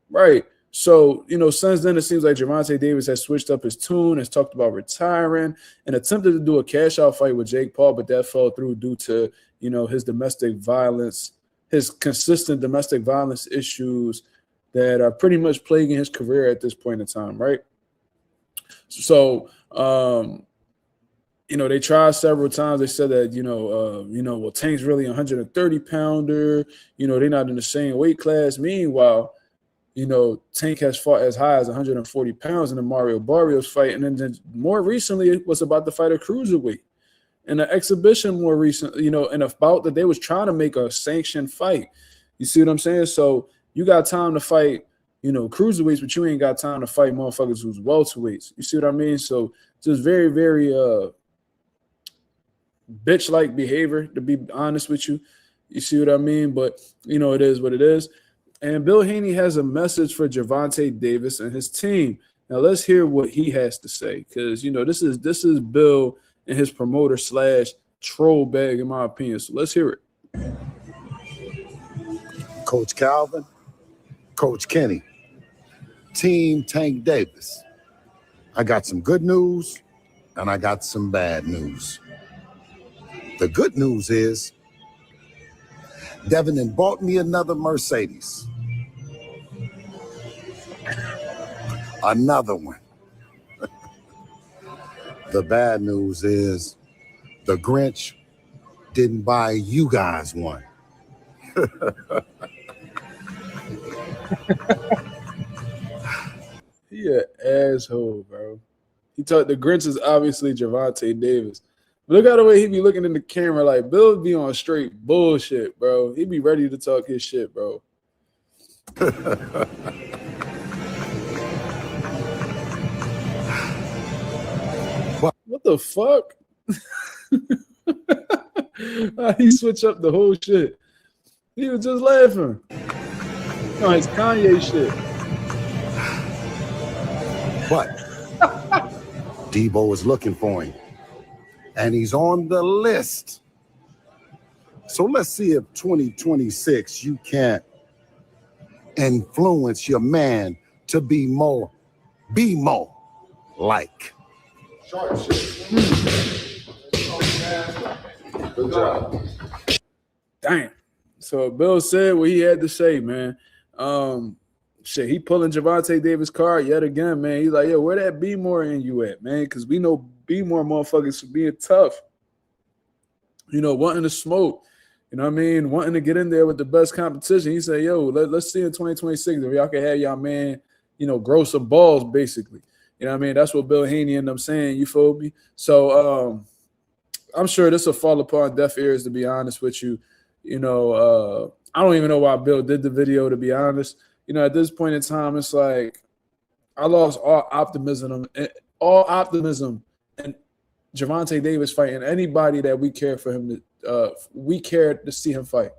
Right. So, you know, since then, it seems like Gervonta Davis has switched up his tune, has talked about retiring, and attempted to do a cash-out fight with Jake Paul, but that fell through due to, you know, his domestic violence, his consistent domestic violence issues that are pretty much plaguing his career at this point in time, right? So, you know, they tried several times. They said that, well, Tank's really a 130-pounder. You know, they're not in the same weight class. Meanwhile, you know, Tank has fought as high as 140 pounds in the Mario Barrios fight. And then more recently, it was about to fight a cruiserweight. In an exhibition more recent, you know, in a bout that they was trying to make a sanctioned fight. You see what I'm saying? So you got time to fight, you know, cruiserweights, but you ain't got time to fight motherfuckers who's welterweights. You see what I mean? So just very, very bitch-like behavior, to be honest with you. You see what I mean? But, you know, it is what it is. And Bill Haney has a message for Gervonta Davis and his team. Now let's hear what he has to say, because, you know, this is Bill and his promoter / troll bag, in my opinion. So let's hear it. Coach Calvin, Coach Kenny, Team Tank Davis. I got some good news and I got some bad news. The good news is Devin bought me another Mercedes. Another one. The bad news is the Grinch didn't buy you guys one. He an asshole, bro. He thought the Grinch is obviously Gervonta Davis. But look at the way he be looking in the camera like Bill be on straight bullshit, bro. He be ready to talk his shit, bro. What the fuck? He switched up the whole shit. He was just laughing. No, it's Kanye shit. But Debo is looking for him, and he's on the list. So let's see if 2026 you can't influence your man to be more like. Good job. Damn. So Bill said what he had to say, man. Shit, he pulling Gervonta Davis' card yet again, man. He's like, yo, where that B more in you at, man? Because we know B more motherfuckers for being tough. You know, wanting to smoke. You know what I mean? Wanting to get in there with the best competition. He said, yo, let's see in 2026 if y'all can have y'all man, you know, grow some balls, basically. You know what I mean? That's what Bill Haney ended up saying. You feel me? So I'm sure this will fall upon deaf ears, to be honest with you. You know, I don't even know why Bill did the video, to be honest. You know, at this point in time, it's like I lost all optimism and Gervonta Davis fighting anybody that we care for him we cared to see him fight.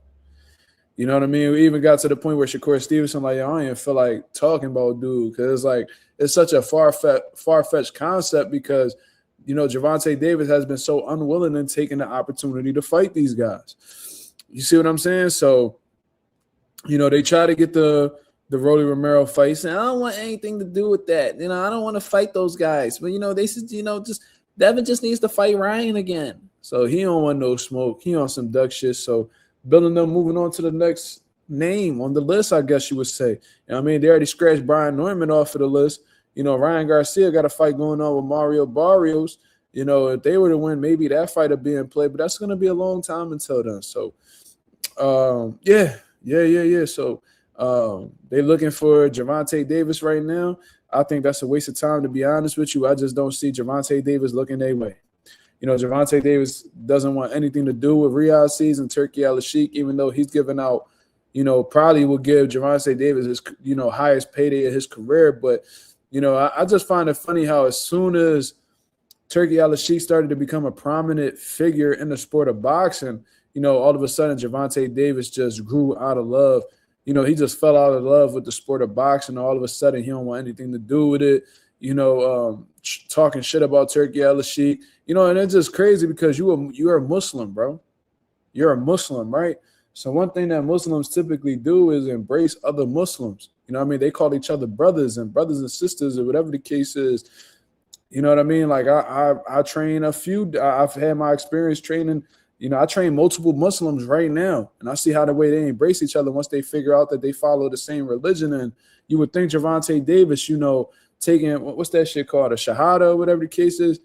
You know what I mean? We even got to the point where Shakur Stevenson like, yo, I don't even feel like talking about dude, because it's like it's such a far-fetched concept because, you know, Gervonta Davis has been so unwilling in taking the opportunity to fight these guys. You see what I'm saying? So, you know, they try to get the Rolly Romero fight. Saying, I don't want anything to do with that. You know, I don't want to fight those guys. But, you know, they said, you know, just Devin just needs to fight Ryan again. So he don't want no smoke. He on some duck shit. So Bill and them moving on to the next name on the list, I guess you would say. You know what I mean? They already scratched Brian Norman off of the list. You know, Ryan Garcia got a fight going on with Mario Barrios. You know, if they were to win, maybe that fight would be in play. But that's going to be a long time until then. So, yeah. So they're looking for Gervonta Davis right now. I think that's a waste of time, to be honest with you. I just don't see Gervonta Davis looking their way. You know, Gervonta Davis doesn't want anything to do with Riyadh season, Turkey Al-Sheikh, even though he's given out, you know, probably will give Gervonta Davis his, you know, highest payday of his career. But, you know, I just find it funny how as soon as Turkey Al-Sheikh started to become a prominent figure in the sport of boxing, you know, all of a sudden Gervonta Davis just grew out of love. You know, he just fell out of love with the sport of boxing. All of a sudden, he don't want anything to do with it. You know, talking shit about Turkey Al-Sheikh. You know, and it's just crazy because you're a Muslim, bro. You're a Muslim, right? So one thing that Muslims typically do is embrace other Muslims. You know what I mean? They call each other brothers and sisters or whatever the case is. You know what I mean? Like I train a few. I've had my experience training. You know, I train multiple Muslims right now, and I see how the way they embrace each other once they figure out that they follow the same religion. And you would think Gervonta Davis, you know, taking what's that shit called, a shahada, whatever the case is.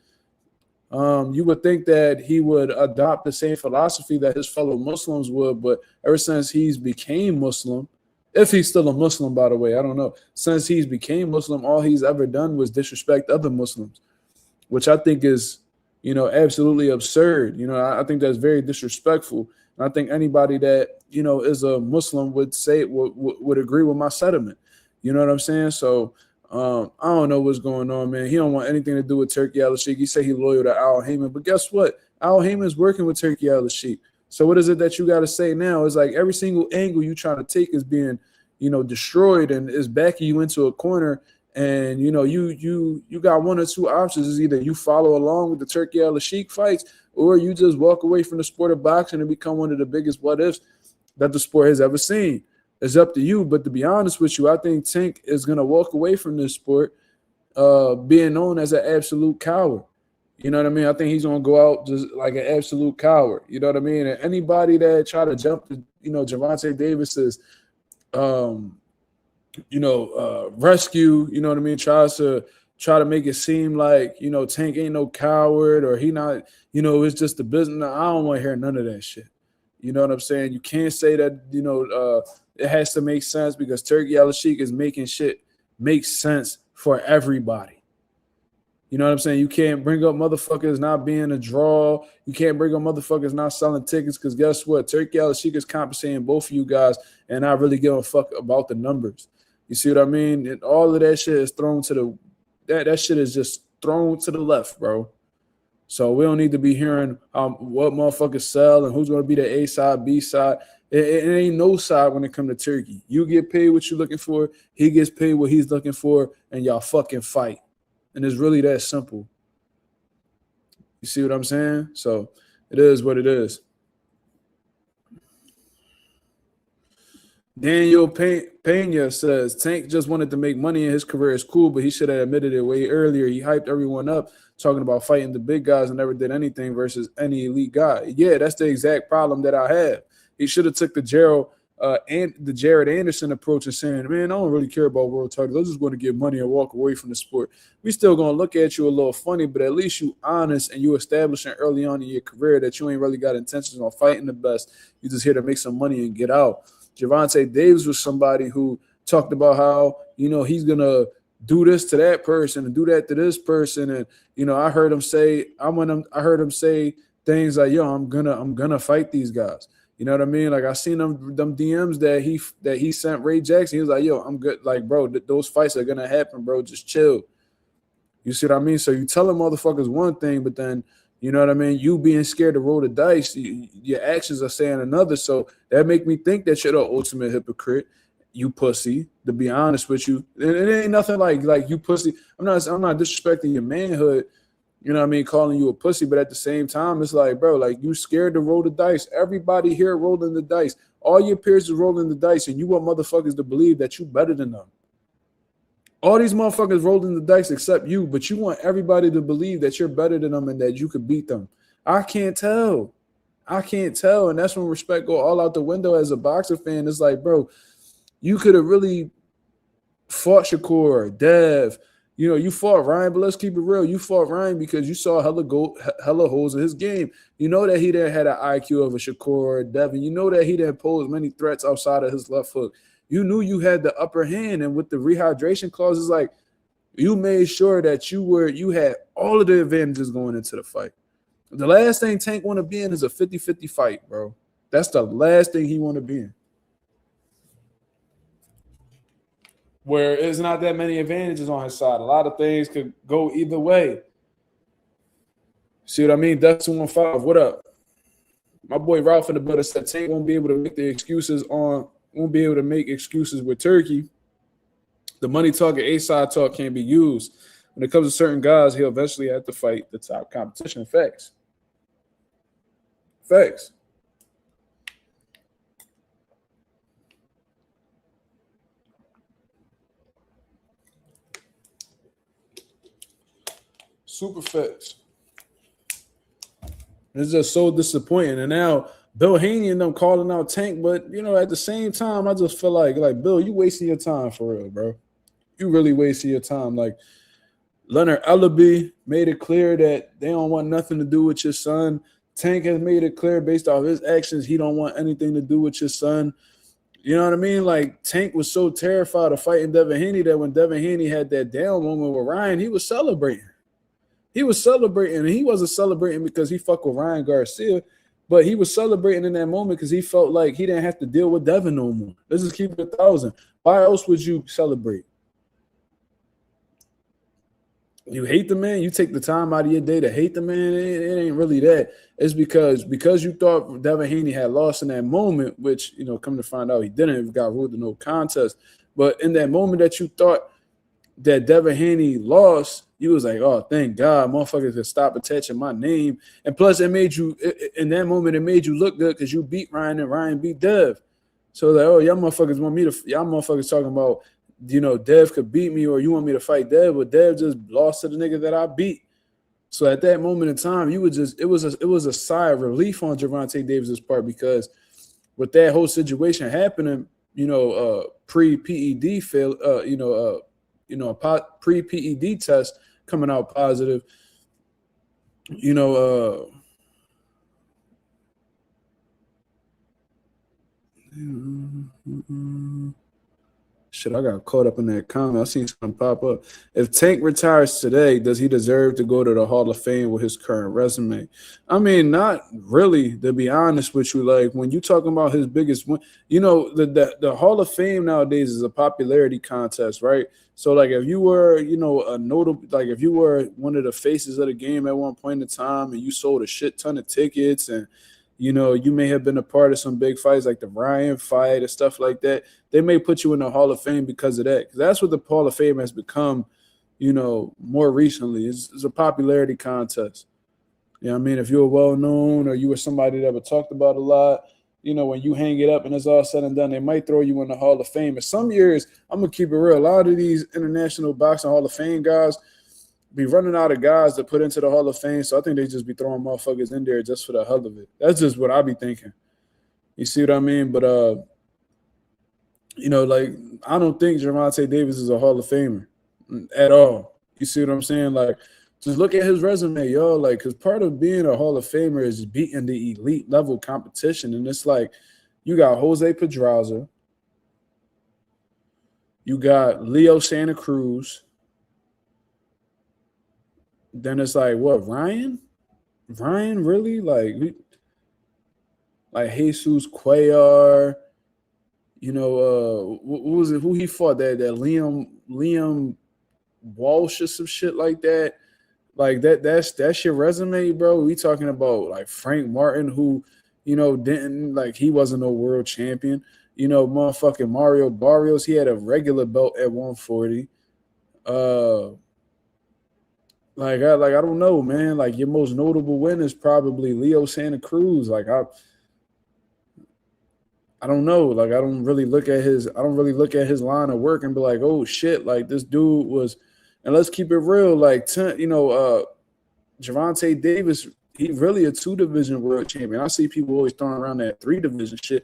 You would think that he would adopt the same philosophy that his fellow Muslims would, but ever since he's became Muslim, if he's still a Muslim, by the way, I don't know. Since he's became Muslim, all he's ever done was disrespect other Muslims, which I think is, you know, absolutely absurd. You know, I think that's very disrespectful. And I think anybody that, you know, is a Muslim would say would agree with my sentiment. You know what I'm saying? So I don't know what's going on, man. He don't want anything to do with Turkey Al-Sheikh. He say he's loyal to Al Heyman, but guess what? Al Heyman is working with Turkey Al-Sheikh. So what is it that you got to say now? It's like every single angle you try to take is being, you know, destroyed and is backing you into a corner. And, you know, you got one or two options. Is either you follow along with the Turkey Al-Sheikh fights or you just walk away from the sport of boxing and become one of the biggest what-ifs that the sport has ever seen. It's up to you. But to be honest with you, I think Tank is going to walk away from this sport being known as an absolute coward. You know what I mean? I think he's going to go out just like an absolute coward. You know what I mean? And anybody that try to jump to, you know, Gervonta Davis's rescue, you know what I mean, tries to try to make it seem like, you know, Tank ain't no coward or he not, you know, it's just the business. No, I don't want to hear none of that shit. You know what I'm saying? You can't say that, you know, it has to make sense because Turkey Al-Sheikh is making shit make sense for everybody. You know what I'm saying? You can't bring up motherfuckers not being a draw. You can't bring up motherfuckers not selling tickets because guess what? Turkey Al-Sheikh is compensating both of you guys and not really giving a fuck about the numbers. You see what I mean? And all of that shit is thrown to the that shit is just thrown to the left, bro. So we don't need to be hearing what motherfuckers sell and who's going to be the A side, B side. It ain't no side when it comes to Turkey. You get paid what you're looking for. He gets paid what he's looking for, and y'all fucking fight. And it's really that simple. You see what I'm saying? So it is what it is. Daniel Pena says, Tank just wanted to make money in his career. Is cool, but he should have admitted it way earlier. He hyped everyone up, talking about fighting the big guys and never did anything versus any elite guy. Yeah, that's the exact problem that I have. He should have took the Jared Anderson approach and saying, man, I don't really care about world titles. I just want to get money and walk away from the sport. We still going to look at you a little funny, but at least you honest and you establishing early on in your career that you ain't really got intentions on fighting the best. You just here to make some money and get out. Gervonta Davis was somebody who talked about how, you know, he's going to do this to that person and do that to this person. And, you know, I heard him say things like, yo, I'm gonna fight these guys. You know what I mean? Like I seen them DMs that he sent Ray Jackson. He was like, yo, I'm good. Like, bro, those fights are gonna happen, bro. Just chill. You see what I mean? So you tell them motherfuckers one thing, but then, you know what I mean? You being scared to roll the dice, your actions are saying another. So that make me think that you're the ultimate hypocrite, you pussy, to be honest with you. It ain't nothing like you pussy. I'm not disrespecting your manhood, you know what I mean, calling you a pussy, but at the same time, it's like, bro, like you scared to roll the dice. Everybody here rolling the dice. All your peers is rolling the dice, and you want motherfuckers to believe that you better than them. All these motherfuckers rolling the dice except you, but you want everybody to believe that you're better than them and that you could beat them. I can't tell. And that's when respect go all out the window as a boxer fan. It's like, bro, you could have really fought Shakur, Dev. You know, you fought Ryan, but let's keep it real. You fought Ryan because you saw hella holes in his game. You know that he didn't have an IQ of a Shakur or Devin. You know that he didn't pose many threats outside of his left hook. You knew you had the upper hand, and with the rehydration clauses, like you made sure that you had all of the advantages going into the fight. The last thing Tank want to be in is a 50-50 fight, bro. That's the last thing he want to be in. Where it's not that many advantages on his side. A lot of things could go either way. See what I mean? That's 215. What up? My boy Ralph in the building said Tank won't be able to make excuses with Turkey. The money talk and A-side talk can't be used. When it comes to certain guys, he'll eventually have to fight the top competition. Facts. Super facts. It's just so disappointing. And now Bill Haney and them calling out Tank, but you know, at the same time, I just feel like Bill, you wasting your time for real, bro. You really wasting your time. Like Leonard Ellaby made it clear that they don't want nothing to do with your son. Tank has made it clear based off his actions, he don't want anything to do with your son. You know what I mean? Like Tank was so terrified of fighting Devin Haney that when Devin Haney had that down moment with Ryan, he was celebrating. He was celebrating, and he wasn't celebrating because he fucked with Ryan Garcia, but he was celebrating in that moment because he felt like he didn't have to deal with Devin no more. Let's just keep it 1,000. Why else would you celebrate? You hate the man, you take the time out of your day to hate the man, it ain't really that. It's because you thought Devin Haney had lost in that moment, which, you know, come to find out he didn't. It got ruled to no contest. But in that moment that you thought that Devin Haney lost, you was like, oh, thank God, motherfuckers could stop attaching my name. And plus, it made you, in that moment, it made you look good because you beat Ryan and Ryan beat Dev. So like, oh, y'all motherfuckers talking about, you know, Dev could beat me or you want me to fight Dev, but Dev just lost to the nigga that I beat. So at that moment in time, it was a sigh of relief on Gervonta Davis's part because with that whole situation happening, you know, pre-PED pre-PED test coming out positive. Shit, I got caught up in that comment. I seen something pop up. If Tank retires today, does he deserve to go to the Hall of Fame with his current resume? I mean, not really, to be honest with you. Like, when you talking about his biggest win, the Hall of Fame nowadays is a popularity contest, right? So, like, if you were, a notable, like, if you were one of the faces of the game at one point in time and you sold a shit ton of tickets and, you may have been a part of some big fights like the Ryan fight and stuff like that, they may put you in the Hall of Fame because of that. Because that's what the Hall of Fame has become, more recently. It's a popularity contest. I mean, if you're well-known or you were somebody that were talked about a lot, when you hang it up and it's all said and done, they might throw you in the Hall of Fame. And some years, I'm going to keep it real, a lot of these international boxing Hall of Fame guys be running out of guys to put into the Hall of Fame. So I think they just be throwing motherfuckers in there just for the hell of it. That's just what I be thinking. You see what I mean? But, like, I don't think Gervonta Davis is a Hall of Famer at all. You see what I'm saying? Like, just look at his resume, yo. Like, because part of being a Hall of Famer is beating the elite level competition. And it's like, you got Jose Pedraza. You got Leo Santa Cruz. Then it's like, what, Ryan? Ryan, really? Like Jesus Cuellar, what was it? Who he fought? That Liam Walsh or some shit like that. Like that's your resume, bro. We talking about like Frank Martin, who, didn't, like, he wasn't no world champion. Motherfucking Mario Barrios, he had a regular belt at 140. I don't know, man. Like, your most notable win is probably Leo Santa Cruz. Like, I don't know. Like, I don't really look at his line of work and be like, oh shit, like this dude was. And let's keep it real. Like, Gervonta Davis, he really a 2-division world champion. I see people always throwing around that 3-division shit.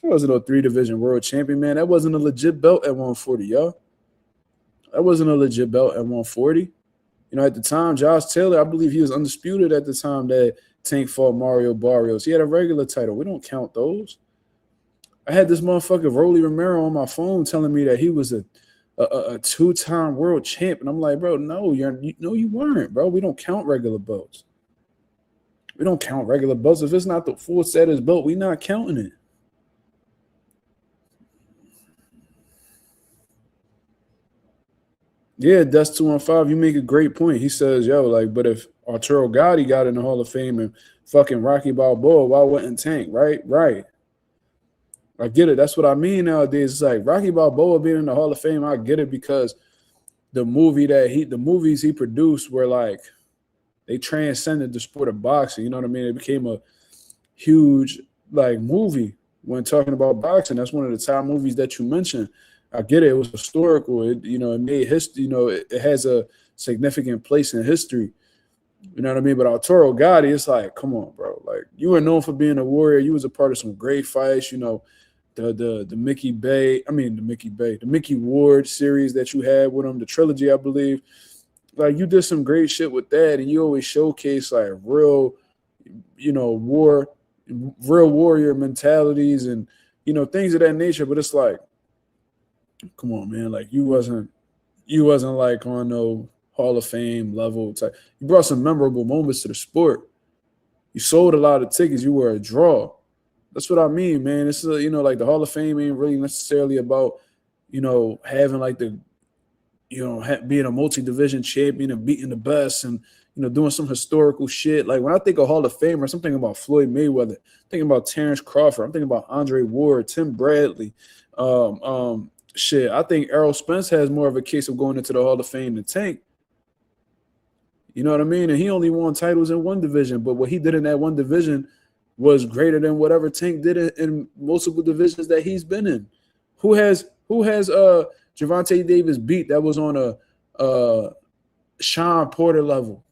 There wasn't no 3-division world champion, man. That wasn't a legit belt at 140, y'all. That wasn't a legit belt at 140. At the time, Josh Taylor, I believe he was undisputed at the time that Tank fought Mario Barrios. He had a regular title. We don't count those. I had this motherfucker, Rolly Romero, on my phone telling me that he was a 2-time world champ. And I'm like, bro, no, you weren't, bro. We don't count regular belts. We don't count regular belts. If it's not the full status belt, we not counting it. Yeah, that's 215. You make a great point. He says, yo, like, but if Arturo Gatti got in the Hall of Fame and fucking Rocky Balboa, why wouldn't Tank? Right. I get it. That's what I mean nowadays. It's like Rocky Balboa being in the Hall of Fame, I get it, because the movies he produced were like, they transcended the sport of boxing. You know what I mean? It became a huge, like, movie when talking about boxing. That's one of the top movies that you mentioned. I get it. It was historical. It made history. It has a significant place in history. You know what I mean? But Arturo Gatti, it's like, come on, bro. Like, you were known for being a warrior. You was a part of some great fights. The Mickey Ward series that you had with him, the trilogy, I believe. Like, you did some great shit with that, and you always showcase like real warrior mentalities and things of that nature. But it's like, come on, man. Like, you wasn't like on no Hall of Fame level type. You brought some memorable moments to the sport. You sold a lot of tickets. You were a draw. That's what I mean, man. It's like the Hall of Fame ain't really necessarily about having like the being a multi-division champion and beating the best and doing some historical shit. Like, when I think of Hall of Famers, I'm thinking about Floyd Mayweather, I'm thinking about Terence Crawford, I'm thinking about Andre Ward, Tim Bradley. I think Errol Spence has more of a case of going into the Hall of Fame than Tank. You know what I mean? And he only won titles in one division, but what he did in that one division was greater than whatever Tank did in multiple divisions that he's been in. Who has Gervonta Davis beat that was on a Sean Porter level?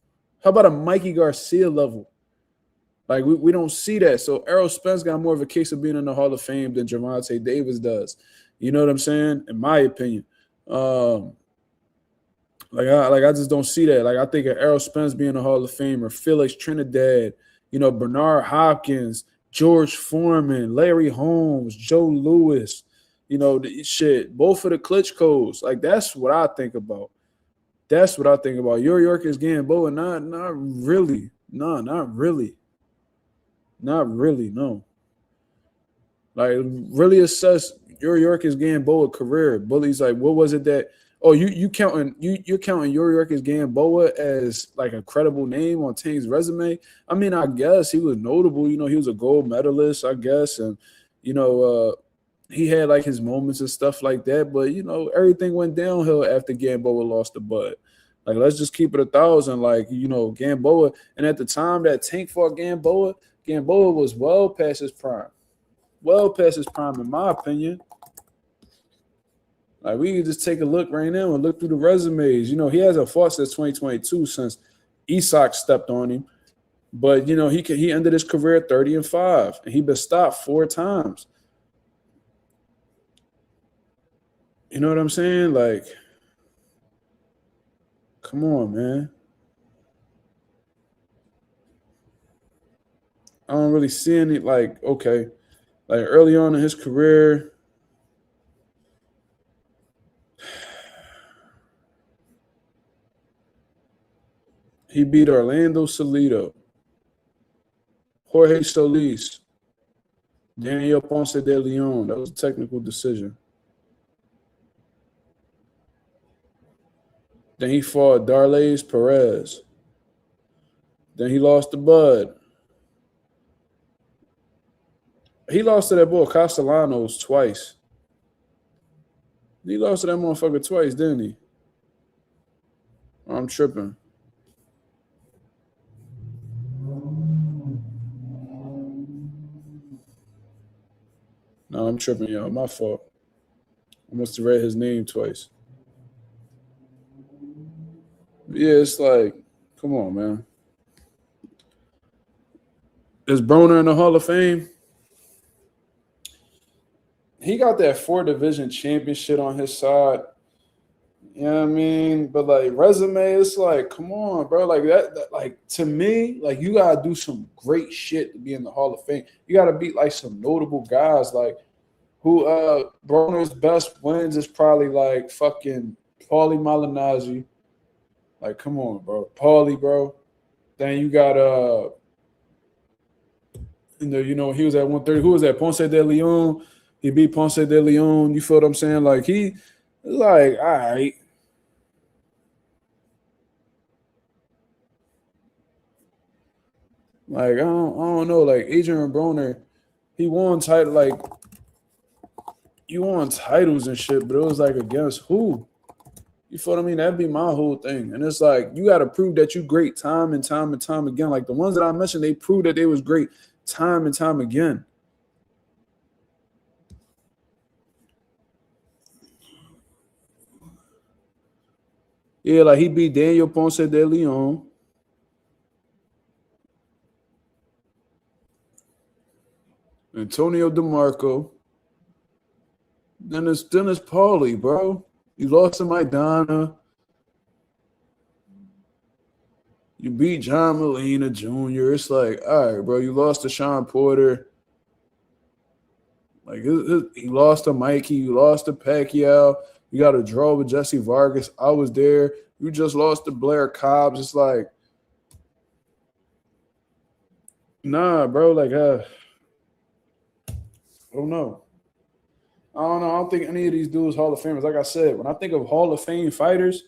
How about a Mikey Garcia level? Like, we don't see that. So Errol Spence got more of a case of being in the Hall of Fame than Gervonta Davis does. You know what I'm saying? In my opinion. I just don't see that. Like I think of Errol Spence being a Hall of Famer, Felix Trinidad, Bernard Hopkins, George Foreman, Larry Holmes, Joe Louis, both of the Klitschko's. Like that's what I think about. That's what I think about. Yorkis Gamboa, not really. No, not really. Not really, no. Like really assess Yorkis Gamboa career. Bullies, like what was it that you're counting Yorkis Gamboa as like a credible name on Tank's resume? I mean, I guess he was notable, he was a gold medalist, I guess, and he had like his moments and stuff like that, but everything went downhill after Gamboa lost the Bud. Like, let's just keep it 1,000. Like, Gamboa, and at the time that Tank fought Gamboa was well past his prime. Well past his prime, in my opinion. Like, we can just take a look right now and look through the resumes. He hasn't fought since 2022 since Isak stepped on him. But, he ended his career at 30-5, and he been stopped 4 times. You know what I'm saying? Like, come on, man. I don't really see any, like, okay. Like, early on in his career, he beat Orlando Salido, Jorge Solis, Daniel Ponce de Leon. That was a technical decision. Then he fought Darles Perez. Then he lost to Bud. He lost to that boy Castellanos twice. He lost to that motherfucker twice, didn't he? I'm tripping. No, I'm tripping, y'all. My fault. I must have read his name twice. Yeah, it's like, come on, man. Is Broner in the Hall of Fame? He got that 4-division championship on his side. You know what I mean? But, like, resume, it's like, come on, bro. Like, that like, to me, like, you got to do some great shit to be in the Hall of Fame. You got to beat, like, some notable guys. Like, who Broner's best wins is probably, like, fucking Paulie Malignaggi. Like, come on, bro. Paulie, bro. Then you got he was at 130. Who was that? Ponce de Leon. He beat Ponce de Leon. You feel what I'm saying? Like, he like, all right. Like, I don't know. Like, Adrian Broner, he won titles and shit, but it was like against who? You feel what I mean? That'd be my whole thing. And it's like, you got to prove that you great time and time and time again. Like the ones that I mentioned, they proved that they was great time and time again. Yeah, like he beat Daniel Ponce de Leon. Antonio DeMarco. Then it's Paulie, bro. You lost to Maidana. You beat John Molina Jr. It's like, all right, bro. You lost to Sean Porter. Like, he lost to Mikey. You lost to Pacquiao. You got a draw with Jesse Vargas. I was there. You just lost to Blair Cobbs. It's like, nah, bro. Like, I don't know. I don't think any of these dudes Hall of Famers. Like I said, when I think of Hall of Fame fighters,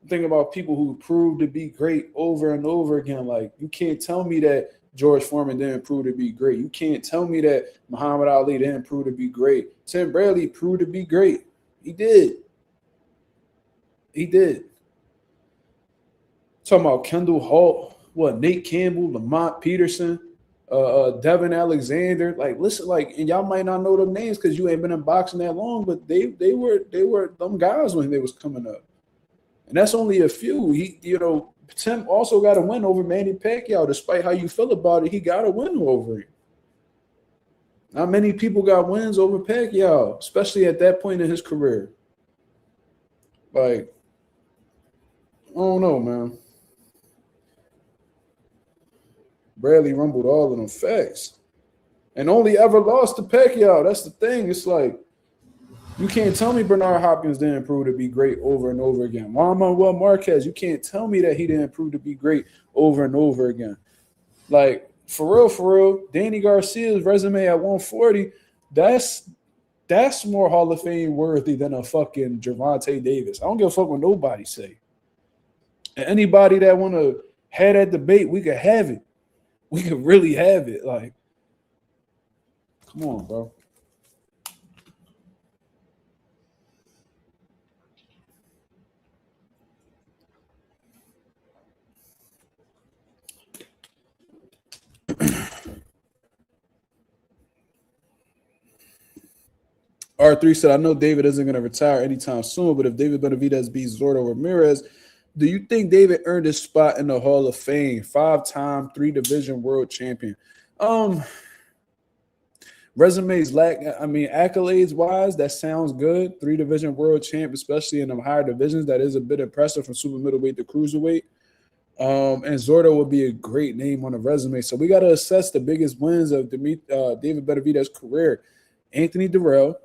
I think about people who proved to be great over and over again. Like, you can't tell me that George Foreman didn't prove to be great. You can't tell me that Muhammad Ali didn't prove to be great. Tim Bradley proved to be great. He did. Talking about Kendall Holt, Nate Campbell, Lamont Peterson, Devin Alexander. Like, listen, like, and y'all might not know them names because you ain't been in boxing that long, but they were them guys when they was coming up. And that's only a few. Tim also got a win over Manny Pacquiao. Despite how you feel about it, he got a win over him. Not many people got wins over Pacquiao, especially at that point in his career. Like, I don't know, man. Bradley rumbled all of them facts. And only ever lost to Pacquiao. That's the thing. It's like, you can't tell me Bernard Hopkins didn't prove to be great over and over again. Juan Manuel Marquez, you can't tell me that he didn't prove to be great over and over again. Like, for real, Danny Garcia's resume at 140, that's more Hall of Fame worthy than a fucking Gervonta Davis. I don't give a fuck what nobody say. And anybody that want to have that debate, we could have it. We could really have it. Like, come on, bro. R3 said, I know David isn't going to retire anytime soon, but if David Benavidez beats Zordo Ramirez, do you think David earned his spot in the Hall of Fame? 5-time, 3-division world champion. Resumes lack, accolades-wise, that sounds good. 3-division world champ, especially in them higher divisions, that is a bit impressive from super middleweight to cruiserweight. And Zordo would be a great name on a resume. So we got to assess the biggest wins of David Benavidez's career. Anthony Durrell.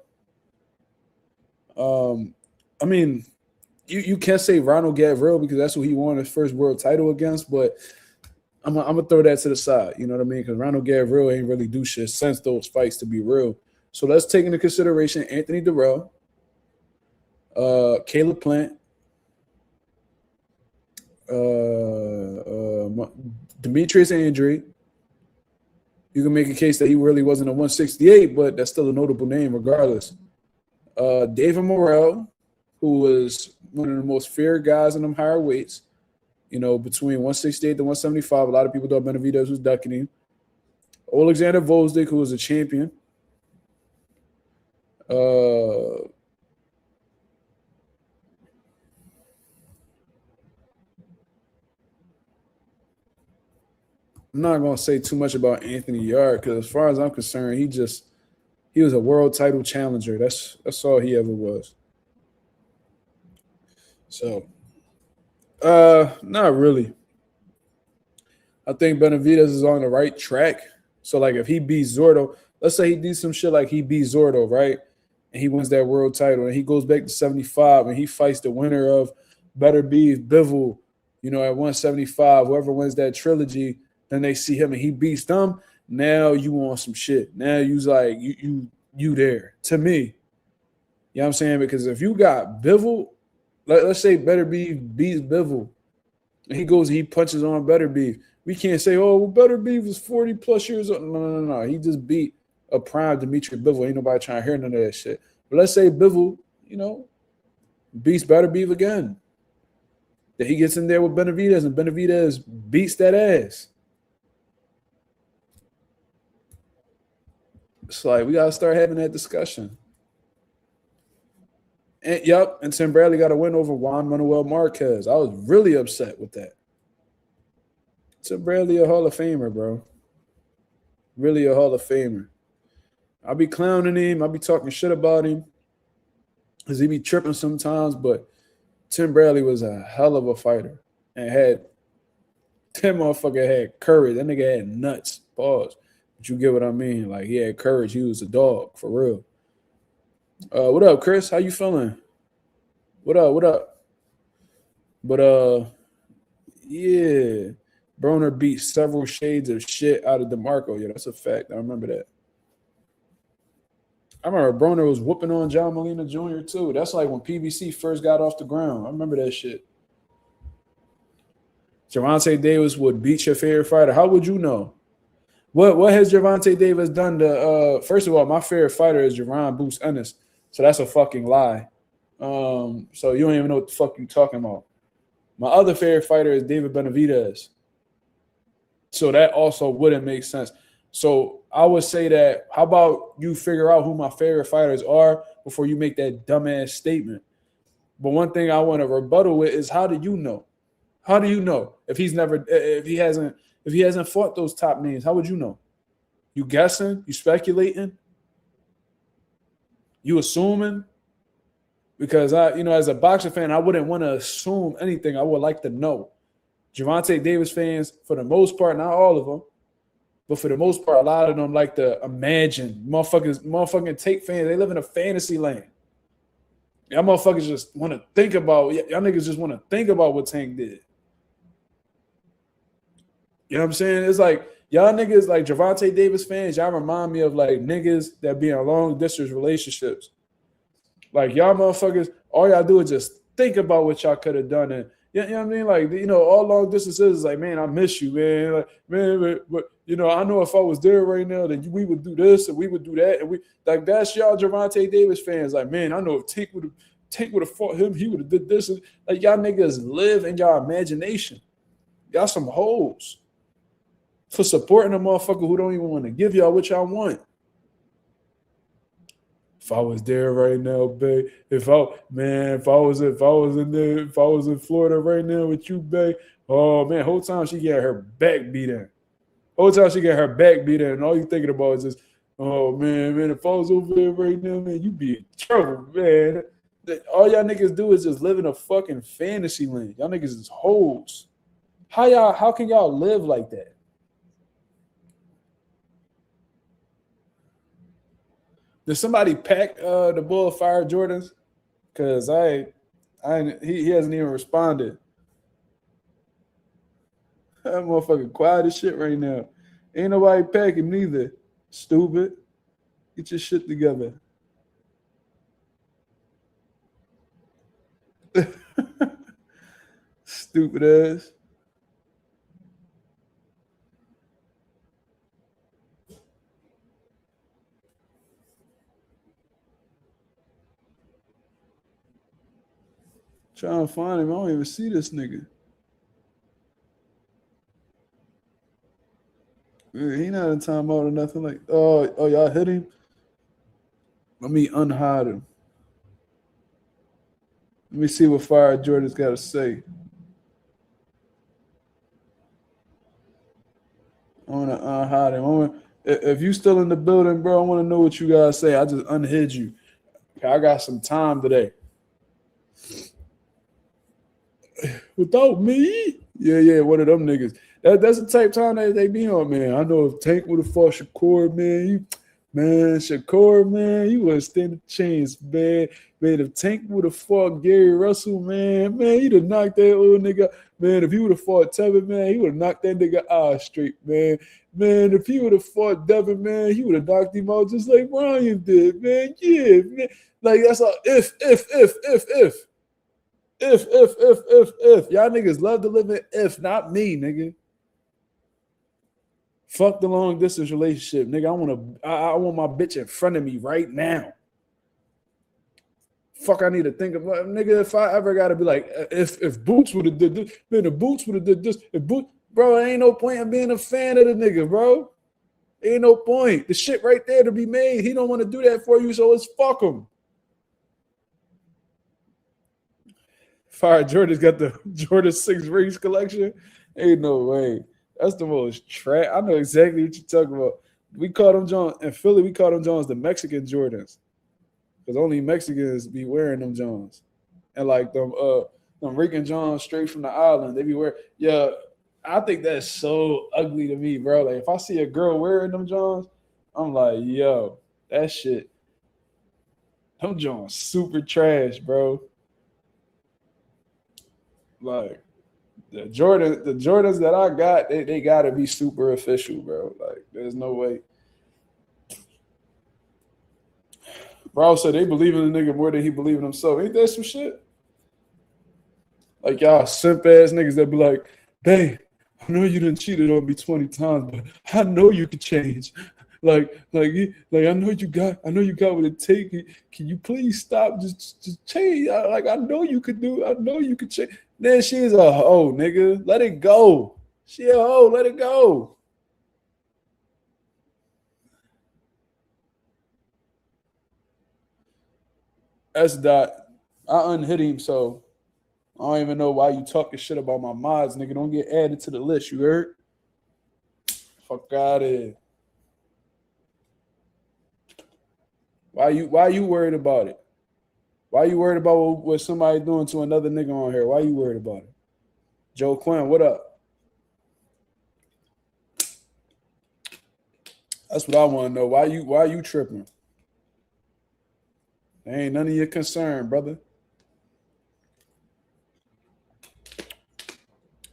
You can't say Ronald Gavril because that's who he won his first world title against, but I'm gonna throw that to the side. You know what I mean? Because Ronald Gavril ain't really do shit since those fights, to be real. So let's take into consideration Anthony Durrell, Caleb Plant, Demetrius Andre. You can make a case that he really wasn't a 168, but that's still a notable name regardless. David Morrell, who was one of the most feared guys in them higher weights, between 168 to 175. A lot of people thought Benavidez was ducking him. Alexander Volzdik, who was a champion. I'm not going to say too much about Anthony Yarde because as far as I'm concerned, he was a world title challenger. That's all he ever was. So, not really. I think Benavidez is on the right track. So, like, if he beats Zordo, let's say he does some shit like he beats Zordo, right? And he wins that world title, and he goes back to 75, and he fights the winner of Better Beef, Bivol, at 175. Whoever wins that trilogy, then they see him and he beats them. Now you want some shit. Now you's like, you there. To me. You know what I'm saying? Because if you got Bivol, let's say Better Beef beats Bivol, and he goes and he punches on Better Beef. We can't say, oh, well, Better Beef was 40 plus years old. No. He just beat a prime Dimitri Bivol. Ain't nobody trying to hear none of that shit. But let's say Bivol, beats Better Beef again. That he gets in there with Benavidez, and Benavidez beats that ass. It's like we gotta start having that discussion. And Tim Bradley got a win over Juan Manuel Marquez. I was really upset with that. Tim Bradley, a Hall of Famer, bro. Really a Hall of Famer. I'll be clowning him. I'll be talking shit about him because he be tripping sometimes, but Tim Bradley was a hell of a fighter and Tim motherfucker had courage. That nigga had nuts. Pause. But you get what I mean? Like, he had courage. He was a dog, for real. What up, Chris? How you feeling? What up? But, yeah. Broner beat several shades of shit out of DeMarco. Yeah, that's a fact. I remember that. I remember Broner was whooping on John Molina Jr. too. That's like when PBC first got off the ground. I remember that shit. Gervonta Davis would beat your favorite fighter. How would you know? What has Gervonta Davis done to first of all, my favorite fighter is Jerron Boots Ennis. So that's a fucking lie. So you don't even know what the fuck you talking about. My other favorite fighter is David Benavidez. So that also wouldn't make sense. So I would say that, how about you figure out who my favorite fighters are before you make that dumbass statement? But one thing I want to rebuttal with is, how do you know? How do you know if he hasn't fought those top names? How would you know? You guessing? You speculating? You assuming? Because as a boxing fan, I wouldn't want to assume anything. I would like to know. Gervonta Davis fans, for the most part, not all of them, but for the most part, a lot of them like to imagine. Motherfucking Tank fans, they live in a fantasy land. Y'all motherfuckers just want to think about, y'all niggas just want to think about what Tank did. You know what I'm saying? It's like, y'all niggas, like Gervonta Davis fans, y'all remind me of like niggas that be in long distance relationships. Like y'all motherfuckers, all y'all do is just think about what y'all could have done. And you know what I mean? Like, all long distances is like, man, I miss you, man. Like, man, but I know if I was there right now, then we would do this and we would do that. And we like that's y'all Gervonta Davis fans. Like, man, I know if Tank would have fought him, he would have did this. And like y'all niggas live in y'all imagination. Y'all some hoes for supporting a motherfucker who don't even want to give y'all what y'all want. If I was there right now, babe. If I was in Florida right now with you, babe. Oh man, whole time she got her back beat in. And all you thinking about is just, oh man, if I was over there right now, man, you be in trouble, man. All y'all niggas do is just live in a fucking fantasy land. Y'all niggas is hoes. How can y'all live like that? Did somebody pack the Bull Fire Jordans? Cause he hasn't even responded. That motherfucker quiet as shit right now. Ain't nobody packing neither. Stupid. Get your shit together. Stupid ass. Trying to find him. I don't even see this nigga. He not in timeout or nothing. Like, oh, y'all hit him? Let me unhide him. Let me see what Fire Jordan's got to say. I want to unhide him. If you still in the building, bro, I want to know what you guys say. I just unhid you. I got some time today. Without me? Yeah, one of them niggas. That's the type of time that they be on, man. I know if Tank would have fought Shakur, Shakur, man, you wouldn't stand a chance, man. Man, if Tank would have fought Gary Russell, man, he'd have knocked that old nigga. Man, if he would have fought Tevin, man, he would have knocked that nigga eye straight, man. Man, if he would have fought Devin, man, he would have knocked him out just like Ryan did, man. Yeah, man. Like, that's all. If. Y'all niggas love to live in if, not me, nigga. Fuck the long distance relationship, nigga. I want my bitch in front of me right now. Fuck, I need to think about, nigga. If I ever gotta be like, if Boots would have did this, man, if Boots would have did this, bro, ain't no point in being a fan of the nigga, bro. Ain't no point. The shit right there to be made. He don't want to do that for you, so it's fuck him. Fire Jordan's got the Jordan 6 rings collection. Ain't no way. That's the most trash. I know exactly what you're talking about. We call them Jones in Philly. We call them Jones the Mexican Jordans, because only Mexicans be wearing them Jones, and like them Rican Jones straight from the island. They be wearing. Yeah, I think that's so ugly to me, bro. Like if I see a girl wearing them Jones, I'm like, yo, that shit. Them Jones super trash, bro. Like the Jordans that I got, they gotta be super official, bro. Like there's no way. Bro said they believe in the nigga more than he believe in himself. Ain't that some shit? Like y'all simp ass niggas that be like, dang, I know you done cheated on me 20 times, but I know you could change. Like I know you got what it takes. Can you please stop? Just change. I know you could do. I know you could change. Then she's a hoe, nigga. Let it go. She a hoe. Let it go. S. Dot. I unhit him, so I don't even know why you talking shit about my mods, nigga. Don't get added to the list. You heard? Fuck out of here. Why you worried about it? Why you worried about what somebody doing to another nigga on here? Why you worried about it? Joe Quinn, what up? That's what I want to know. Why you tripping? Ain't none of your concern, brother.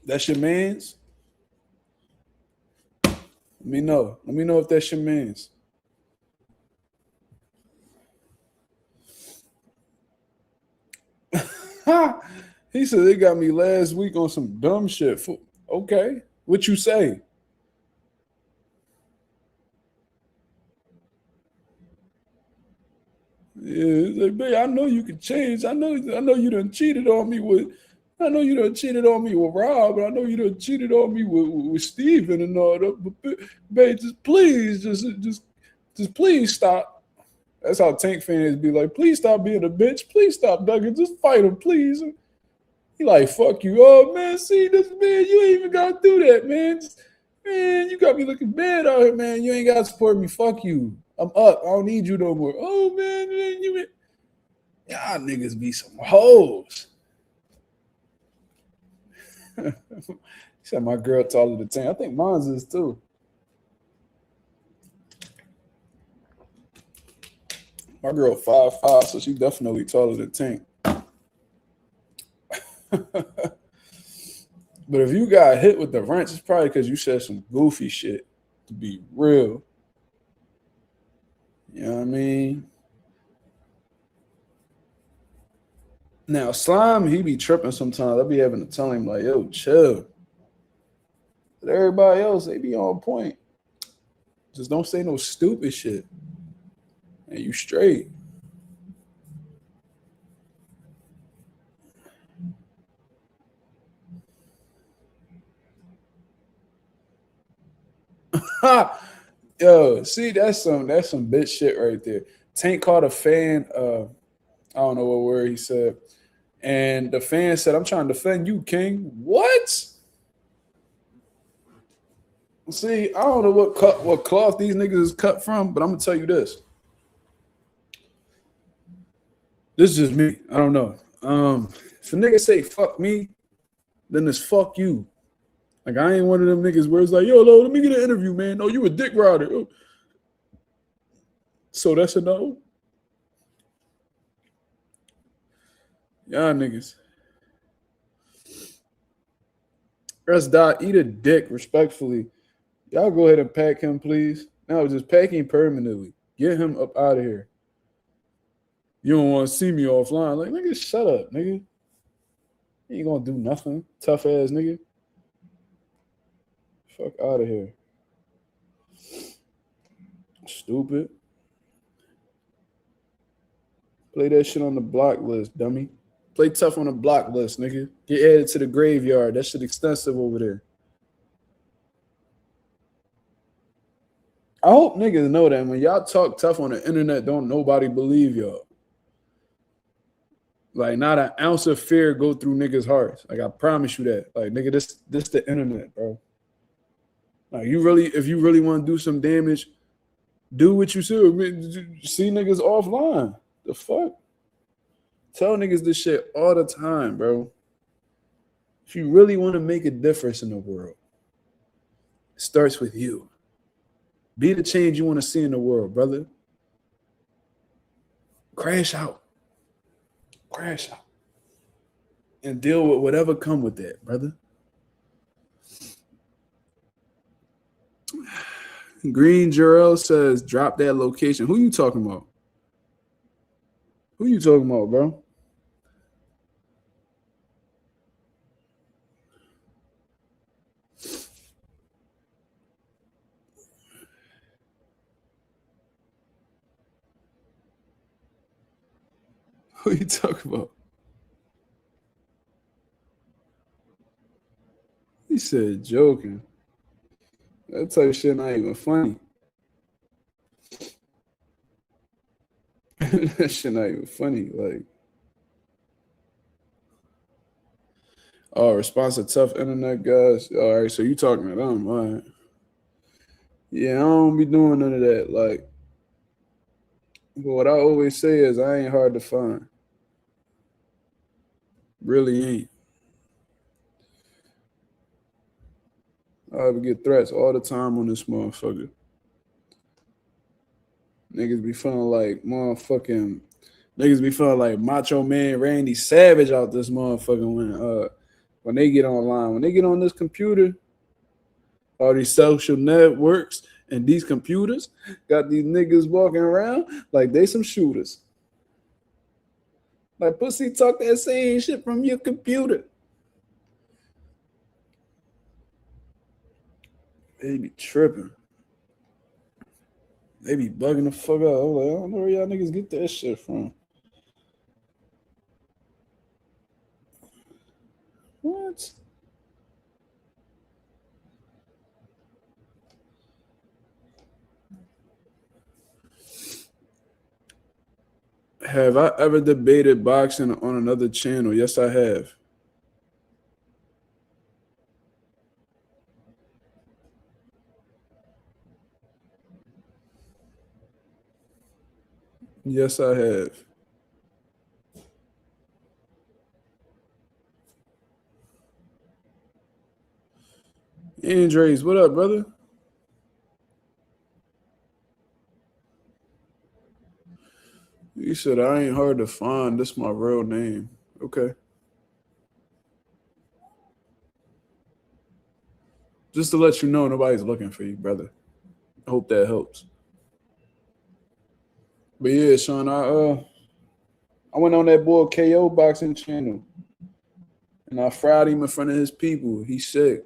That's your mans? Let me know. Let me know if that's your mans. He said they got me last week on some dumb shit. Okay. What you say? Yeah, it's like, babe, I know you can change. I know you done cheated on me with Rob, and I know you done cheated on me with Steven and all that. But babe, just please stop. That's how Tank fans be like, please stop being a bitch. Please stop, Duggan. Just fight him, please. He like, fuck you. Oh, man, see this, man, you ain't even got to do that, man. Man, you got me looking bad out here, man. You ain't got to support me. Fuck you. I'm up. I don't need you no more. Oh, man, y'all niggas be some hoes. He said my girl taller than 10. I think mine's is too. My girl 5'5", so she definitely taller than Tank. But if you got hit with the wrench, it's probably because you said some goofy shit, to be real. You know what I mean? Now, Slime, he be tripping sometimes. I be having to tell him, like, yo, chill. But everybody else, they be on point. Just don't say no stupid shit. And you straight. Yo, see, that's some bitch shit right there. Tank called a fan, I don't know what word he said. And the fan said, I'm trying to defend you, King. What? See, I don't know what cloth these niggas is cut from, but I'm going to tell you this. This is just me. I don't know. If a nigga say fuck me, then it's fuck you. Like, I ain't one of them niggas where it's like, yo, let me get an interview, man. No, you a dick rider. Oh. So that's a no? Y'all niggas. Rest dot, eat a dick respectfully. Y'all go ahead and pack him, please. No, just pack him permanently. Get him up out of here. You don't want to see me offline. Like, nigga, shut up, nigga. You ain't gonna do nothing. Tough ass nigga. Fuck out of here. Stupid. Play that shit on the block list, dummy. Play tough on the block list, nigga. Get added to the graveyard. That shit extensive over there. I hope niggas know that when y'all talk tough on the internet, don't nobody believe y'all. Like, not an ounce of fear go through niggas' hearts. Like, I promise you that. Like, nigga, this the internet, bro. Like, if you really want to do some damage, do what you see. See niggas offline. The fuck? Tell niggas this shit all the time, bro. If you really want to make a difference in the world, it starts with you. Be the change you want to see in the world, brother. Crash out. Crash out. And deal with whatever come with that, brother. Green Jarrell says, drop that location. Who you talking about? Who you talking about, bro? Who you talking about? He said joking. That type of shit not even funny. That shit not even funny. Like, oh, response to tough internet guys. All right, so you talking to them, all right. Yeah, I don't be doing none of that. Like, but what I always say is I ain't hard to find. Really ain't. I would get threats all the time on this motherfucker. Niggas be feeling like motherfucking. Niggas be feeling like Macho Man Randy Savage out this motherfucker when they get online. When they get on this computer, all these social networks and these computers got these niggas walking around like they some shooters. Like pussy talk that same shit from your computer. They be tripping. They be bugging the fuck out. I'm like, I don't know where y'all niggas get that shit from. What? Have I ever debated boxing on another channel? Yes, I have. Yes, I have. Andres, what up, brother? You said I ain't hard to find. This my real name. Okay. Just to let you know, nobody's looking for you, brother. I hope that helps. But yeah, Sean, I went on that boy KO boxing channel, and I fried him in front of his people. He's sick.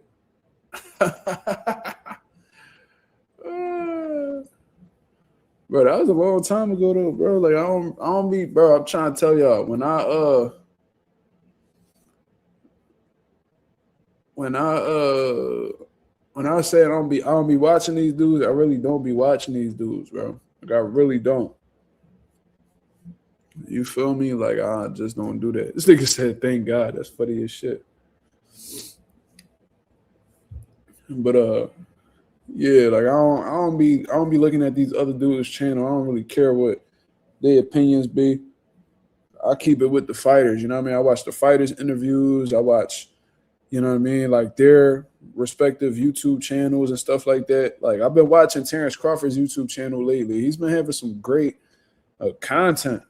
Bro, that was a long time ago though, bro. Like I don't be, bro. I'm trying to tell y'all when I say I don't be watching these dudes, I really don't be watching these dudes, bro. Like I really don't. You feel me? Like I just don't do that. This nigga said, "Thank God." That's funny as shit. But yeah, like I don't be looking at these other dudes' channel. I don't really care what their opinions be. I keep it with the fighters. You know what I mean? I watch the fighters' interviews. I watch, you know what I mean, like their respective YouTube channels and stuff like that. Like I've been watching Terence Crawford's YouTube channel lately. He's been having some great content.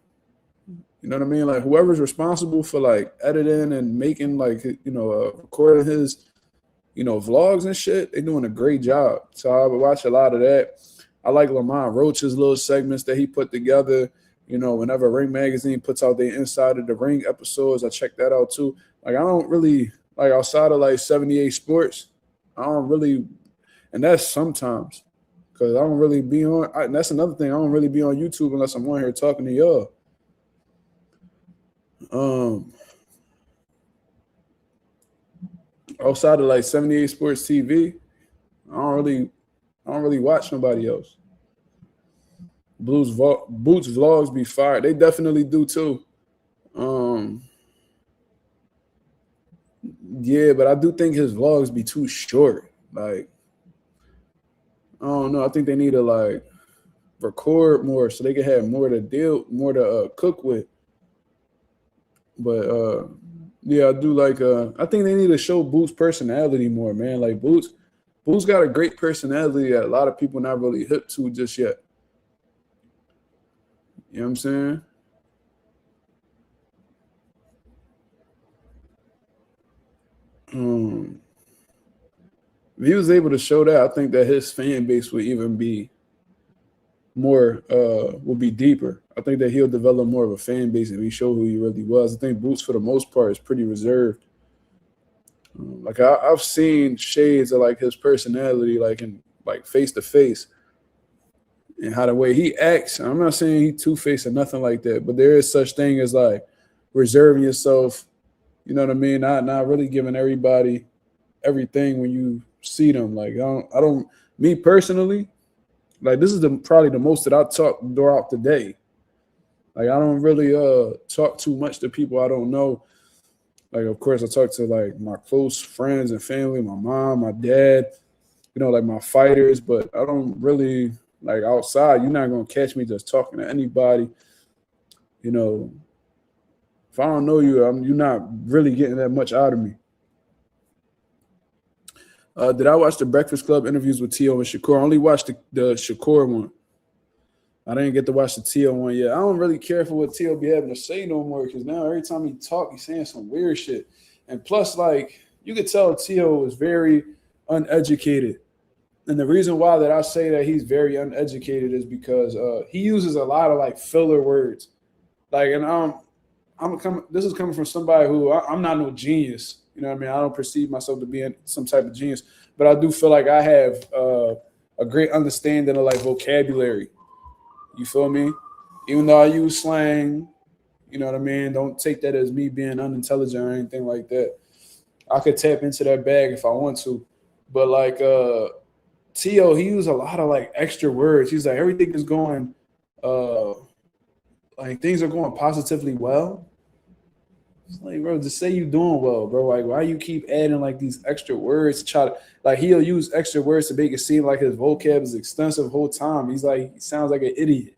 You know what I mean? Like whoever's responsible for like editing and making like recording his vlogs and shit, they're doing a great job. So I would watch a lot of that. I like Lamont Roach's little segments that he put together. Whenever Ring Magazine puts out their Inside of the Ring episodes, I check that out too. Like I don't really, like outside of like 78 Sports, I don't really, and that's sometimes, because I don't really be on, and that's another thing, I don't really be on YouTube unless I'm on here talking to y'all. Outside of like 78 Sports TV, I don't really watch nobody else. Boots vlogs be fired. They definitely do too. Yeah, but I do think his vlogs be too short. Like, I don't know. I think they need to like record more so they can have more to cook with. But yeah, I do like I think they need to show Boots' personality more, man. Like Boots got a great personality that a lot of people not really hip to just yet. You know what I'm saying? If he was able to show that, I think that his fan base would even be more will be deeper. I think that he'll develop more of a fan base if he showed who he really was. I think Boots, for the most part, is pretty reserved. Like I've seen shades of like his personality, like in like face to face, and how the way he acts. I'm not saying he two-faced or nothing like that, but there is such thing as like reserving yourself. You know what I mean? Not really giving everybody everything when you see them. Like I don't. Me personally, like this is probably the most that I talk throughout the day. Like I don't really talk too much to people I don't know. Like of course I talk to like my close friends and family, my mom, my dad, like my fighters, but I don't really like outside. You're not gonna catch me just talking to anybody, If I don't know you, you're not really getting that much out of me. Did I watch the Breakfast Club interviews with T.O. and Shakur? I only watched the Shakur one. I didn't get to watch the T.O. one yet. I don't really care for what T.O. be having to say no more because now every time he talk, he's saying some weird shit. And plus, like, you could tell T.O. is very uneducated. And the reason why that I say that he's very uneducated is because he uses a lot of, like, filler words. Like, and this is coming from somebody who I'm not no genius. You know what I mean? I don't perceive myself to be some type of genius. But I do feel like I have a great understanding of, like, vocabulary. You feel me? Even though I use slang, you know what I mean? Don't take that as me being unintelligent or anything like that. I could tap into that bag if I want to. But, like, T.O., he used a lot of, like, extra words. He's like, everything is going, like, things are going positively well. It's like, bro, just say you doing well, bro. Like, why you keep adding, like, these extra words? Like, he'll use extra words to make it seem like his vocab is extensive the whole time. He's like, he sounds like an idiot.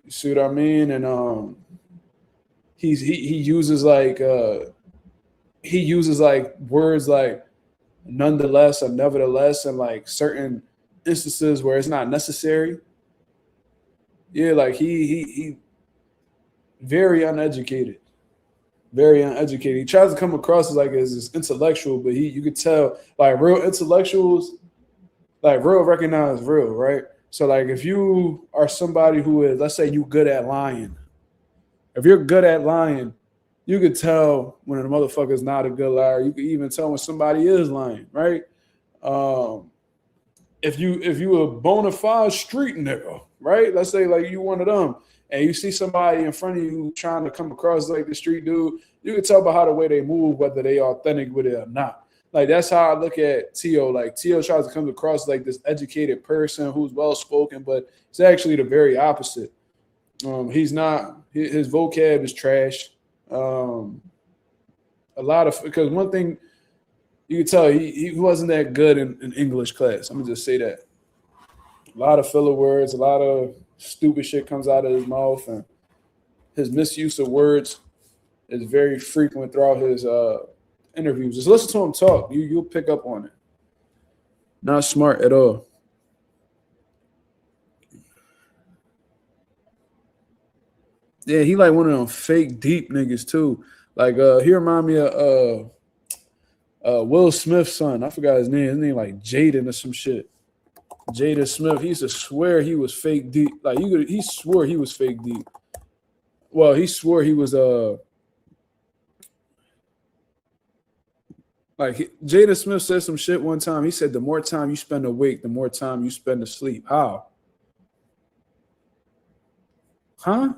You see what I mean? And he uses like words like nonetheless or nevertheless and like certain instances where it's not necessary. Yeah, like he very uneducated. Very uneducated. He tries to come across as like as this intellectual, but you could tell like real intellectuals, like real recognize real, right? So like if you are somebody who is, let's say you good at lying. If you're good at lying, you could tell when a motherfucker's not a good liar. You could even tell when somebody is lying, right? If you a bona fide street nigga, right? Let's say like you one of them, and you see somebody in front of you trying to come across like the street dude, you can tell by how the way they move whether they authentic with it or not. Like that's how I look at T.O. Like T.O. tries to come across like this educated person who's well spoken, but it's actually the very opposite. He's not. His vocab is trash. A lot of because one thing you can tell he wasn't that good in English class. I'm gonna just say that. A lot of filler words, a lot of stupid shit comes out of his mouth, and his misuse of words is very frequent throughout his interviews. Just listen to him talk. You'll pick up on it. Not smart at all. Yeah, he like one of them fake deep niggas too. Like he remind me of Will Smith's son. I forgot his name. His name like Jaden or some shit. Jada Smith. He used to swear he was fake deep. Like he swore he was fake deep. Well, he swore he was like Jada Smith said some shit one time. He said the more time you spend awake, the more time you spend asleep. How? Huh?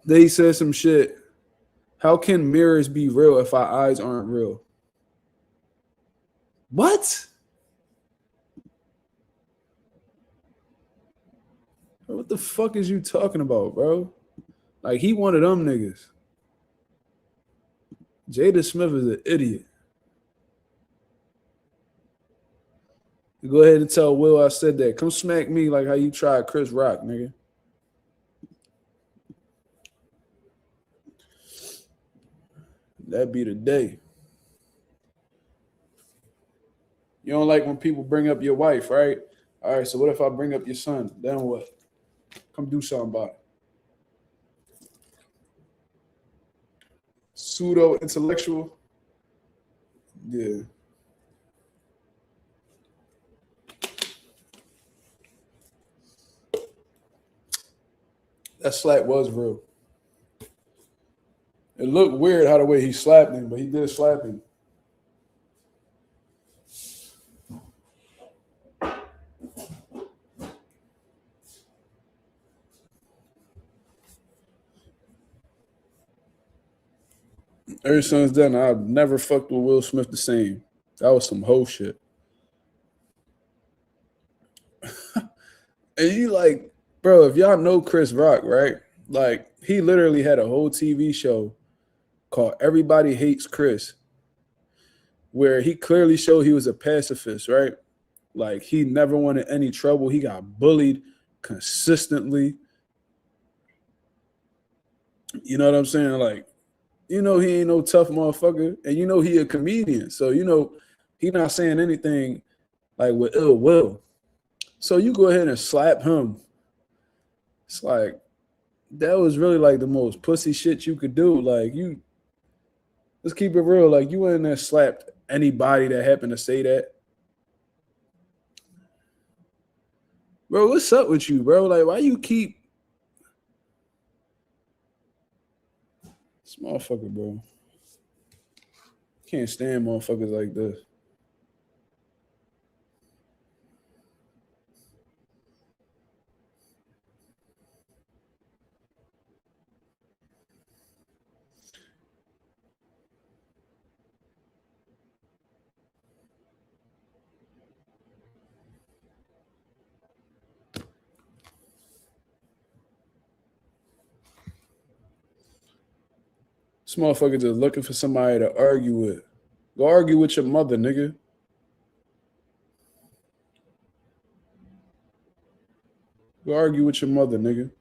They said some shit. How can mirrors be real if our eyes aren't real? What? What the fuck is you talking about, bro? Like, he one of them niggas. Jada Smith is an idiot. Go ahead and tell Will I said that. Come smack me like how you tried Chris Rock, nigga. That'd be the day. You don't like when people bring up your wife, right? All right, so what if I bring up your son? Then what? Come do something about it. Pseudo-intellectual. Yeah. That slap was real. It looked weird how the way he slapped him, but he did slap him. Ever since then, I've never fucked with Will Smith the same. That was some hoe shit. And you like, bro, if y'all know Chris Rock, right? Like, he literally had a whole TV show called Everybody Hates Chris, where he clearly showed he was a pacifist, right? Like, he never wanted any trouble. He got bullied consistently. You know what I'm saying? Like, he ain't no tough motherfucker, and he a comedian, so he not saying anything like with ill will. So you go ahead and slap him. It's like that was really like the most pussy shit you could do. Like let's keep it real. Like you went in there slapped anybody that happened to say that. Bro, what's up with you, bro? Like, why you keep this motherfucker, bro? Can't stand motherfuckers like this. This motherfucker just looking for somebody to argue with. Go argue with your mother, nigga. Go argue with your mother, nigga.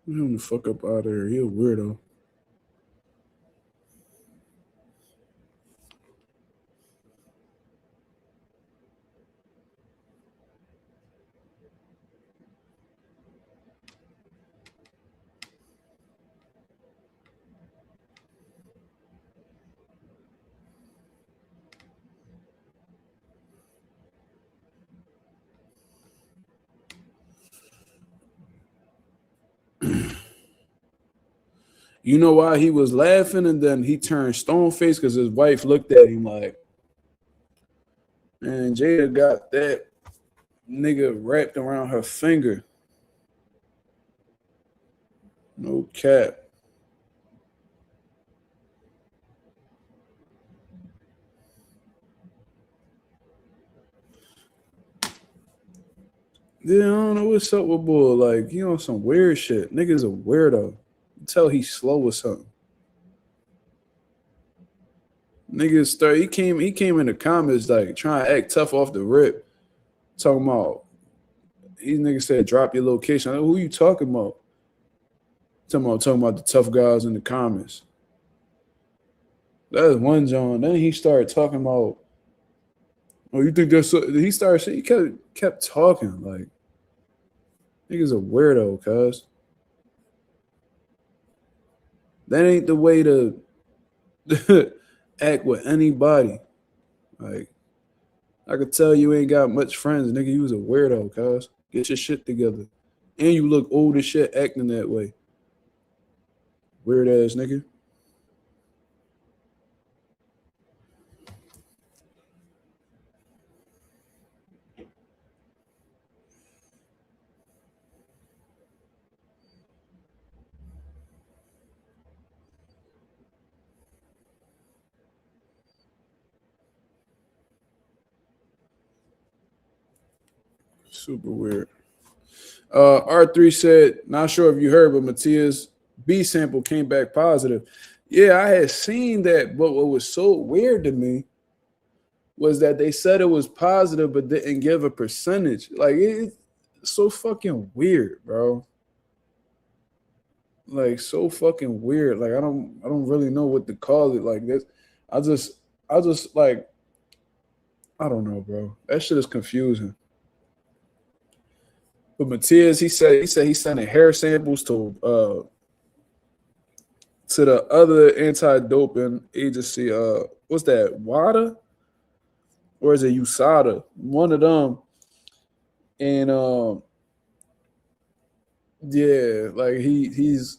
Get him the fuck up out of here. He a weirdo. You know why he was laughing and then he turned stone faced? Because his wife looked at him like, man, Jada got that nigga wrapped around her finger. No cap. Yeah, I don't know what's up with Bull. Like, some weird shit. Nigga's a weirdo. You tell he's slow or something. Niggas start. He came in the comments like trying to act tough off the rip. Talking about these niggas said drop your location. Like, who you talking about? Talking about the tough guys in the comments. That's one John. Then he started talking about, oh, you think that's so? He started saying, he kept talking like niggas a weirdo, cuz. That ain't the way to act with anybody. Like, I could tell you ain't got much friends, nigga. You was a weirdo, cuz. Get your shit together. And you look old as shit acting that way. Weird ass nigga. Super weird. R3 said, not sure if you heard, but Matias B sample came back positive. Yeah, I had seen that, but what was so weird to me was that they said it was positive, but didn't give a percentage. Like, it's so fucking weird, bro. Like, so fucking weird. Like, I don't really know what to call it. Like this, I just like, I don't know, bro. That shit is confusing. But Matias, he said he's sending hair samples to the other anti-doping agency. What's that? WADA? Or is it USADA? One of them. And yeah, like he's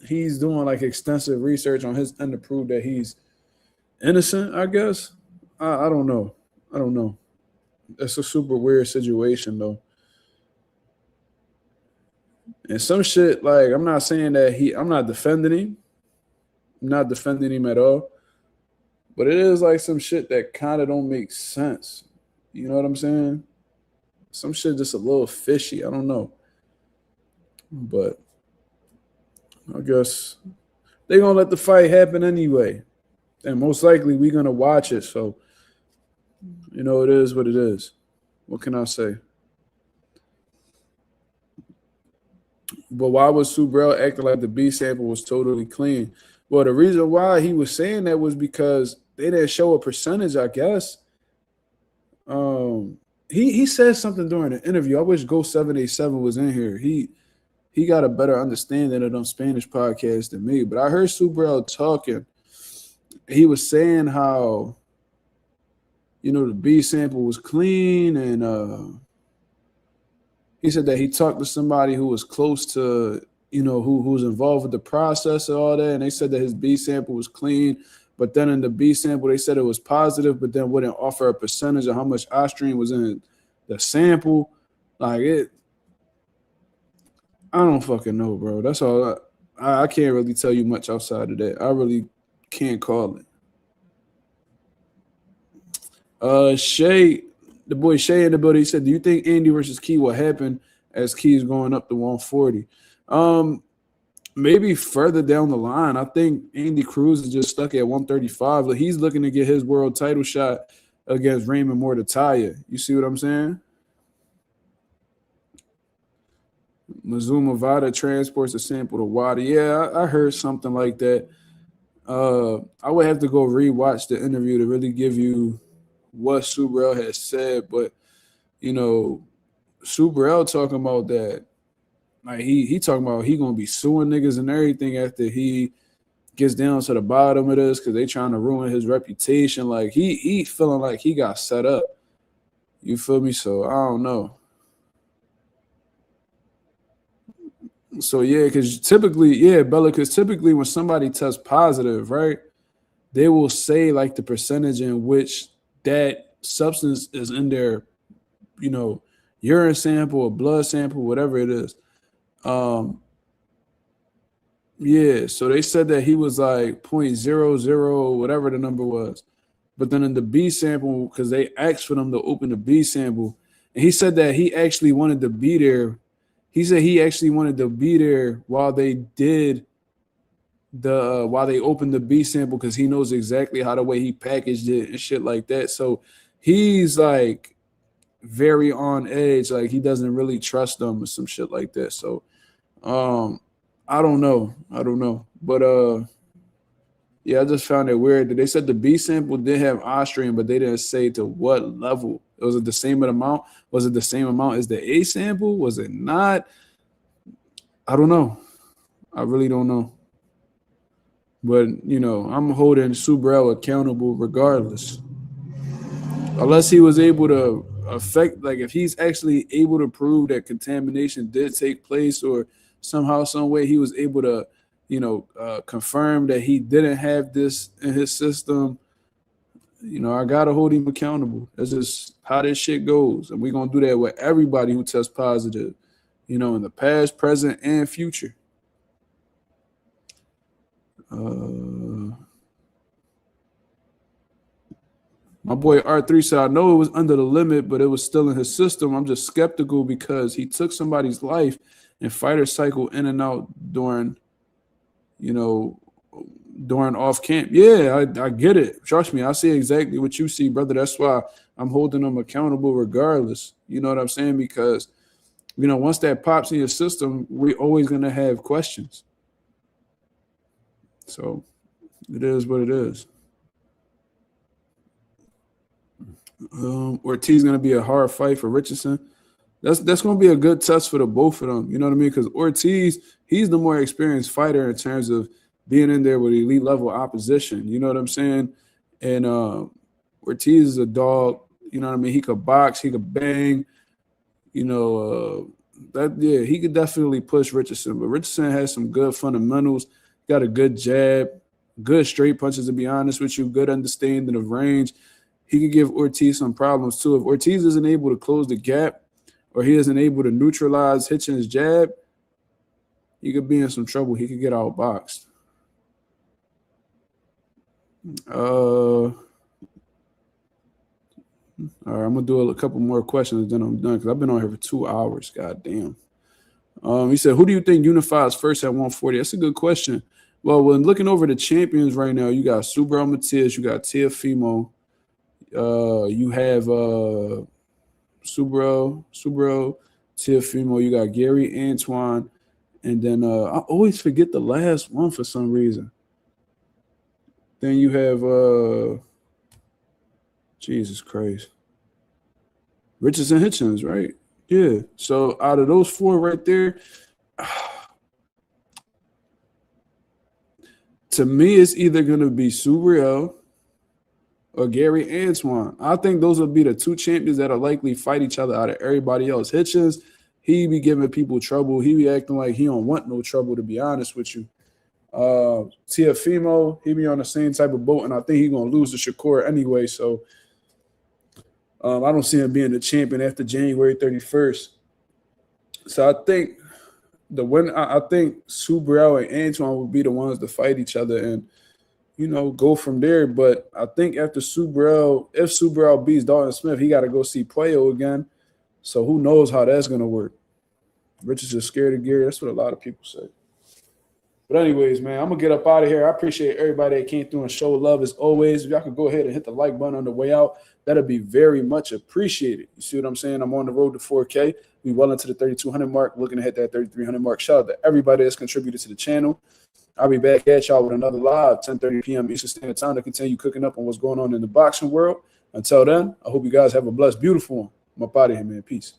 doing like extensive research on his end to prove that he's innocent, I guess. I don't know. I don't know. That's a super weird situation though. And some shit, like, I'm not saying that I'm not defending him. I'm not defending him at all. But it is like some shit that kind of don't make sense. You know what I'm saying? Some shit just a little fishy. I don't know. But I guess they're going to let the fight happen anyway. And most likely we're going to watch it. So, you know, it is what it is. What can I say? But why was Subrel acting like the B sample was totally clean? Well, the reason why he was saying that was because they didn't show a percentage, I guess. He said something during the interview. I wish Go 787 was in here. He got a better understanding of them Spanish podcasts than me. But I heard Subrel talking. He was saying how, you know, the B sample was clean, and he said that he talked to somebody who was close to, you know, who was involved with the process and all that, and they said that his B sample was clean. But then in the B sample, they said it was positive, but then wouldn't offer a percentage of how much ostrine was in the sample. Like it, I don't fucking know, bro. That's all. I can't really tell you much outside of that. I really can't call it. Shay, the boy Shay in the building, he said, do you think Andy versus Key will happen as Key's going up to 140? Maybe further down the line. I think Andy Cruz is just stuck at 135. Like he's looking to get his world title shot against Raymond Mortataya. You see what I'm saying? Mazuma Vada transports a sample to Wada. Yeah, I heard something like that. I would have to go rewatch the interview to really give you what Subrel has said, but you know, Subrel talking about that, like he talking about he gonna be suing niggas and everything after he gets down to the bottom of this because they trying to ruin his reputation. Like he feeling like he got set up. You feel me? So I don't know. So yeah, because typically, yeah, Bella, because typically when somebody tests positive, right, they will say like the percentage in which that substance is in their, you know, urine sample or blood sample, whatever it is. Yeah, so they said that he was like 0.00, whatever the number was. But then in the B sample, because they asked for them to open the B sample, and he said that he actually wanted to be there. He said he actually wanted to be there while they did the while they opened the B sample because he knows exactly how the way he packaged it and shit like that. So he's like very on edge, like he doesn't really trust them or some shit like that. So I don't know. But yeah, I just found it weird that they said the B sample did have ostrine, but they didn't say to what level. Was it the same amount? Was it the same amount as the A sample? Was it not? I don't know. I really don't know. But, you know, I'm holding Subrel accountable regardless. Unless he was able to affect, like if he's actually able to prove that contamination did take place or somehow, some way he was able to, you know, confirm that he didn't have this in his system, you know, I got to hold him accountable. That's just how this shit goes. And we're going to do that with everybody who tests positive, you know, in the past, present, and future. My boy R3 said, I know it was under the limit, but it was still in his system. I'm just skeptical because he took somebody's life and fighter cycle in and out during, you know, during off camp. Yeah, I get it. Trust me, I see exactly what you see, brother. That's why I'm holding them accountable regardless. You know what I'm saying? Because, you know, once that pops in your system, we're always going to have questions. So it is what it is. Ortiz going to be a hard fight for Richardson. That's going to be a good test for the both of them. You know what I mean? Because Ortiz, he's the more experienced fighter in terms of being in there with elite level opposition. You know what I'm saying? And Ortiz is a dog. You know what I mean? He could box. He could bang. You know, he could definitely push Richardson. But Richardson has some good fundamentals. Got a good jab, good straight punches, to be honest with you, good understanding of range. He could give Ortiz some problems, too. If Ortiz isn't able to close the gap or he isn't able to neutralize Hitchin's jab, he could be in some trouble. He could get outboxed. All right, I'm gonna do a couple more questions, then I'm done because I've been on here for 2 hours. God damn. He said, "Who do you think unifies first at 140?" That's a good question. Well, when looking over the champions right now, you got Subriel Matias, you got Teofimo, you have Subriel, Teofimo, you got Gary Antoine, and then I always forget the last one for some reason. Then you have Jesus Christ, Richardson Hitchens, right? Yeah. So out of those four right there, to me, it's either gonna be Subriel or Gary Antoine. I think those will be the two champions that are likely fight each other out of everybody else. Hitchens, he be giving people trouble. He be acting like he don't want no trouble, to be honest with you. Teofimo, he be on the same type of boat, and I think he's gonna lose to Shakur anyway. So I don't see him being the champion after January 31st. So I think I think Subriel and Antoine will be the ones to fight each other and, you know, go from there. But I think after Subriel, if Subriel beats Dalton Smith, he got to go see Puello again. So who knows how that's going to work. Rich is just scared of Gary. That's what a lot of people say. But anyways, man, I'm going to get up out of here. I appreciate everybody that came through and showed love as always. If y'all could go ahead and hit the like button on the way out, that'd be very much appreciated. You see what I'm saying? I'm on the road to 4K. We well into the 3,200 mark, looking to hit that 3,300 mark. Shout out to everybody that's contributed to the channel. I'll be back at y'all with another live, 10:30 p.m. Eastern Standard Time to continue cooking up on what's going on in the boxing world. Until then, I hope you guys have a blessed, beautiful one. I'm up out of here, man. Peace.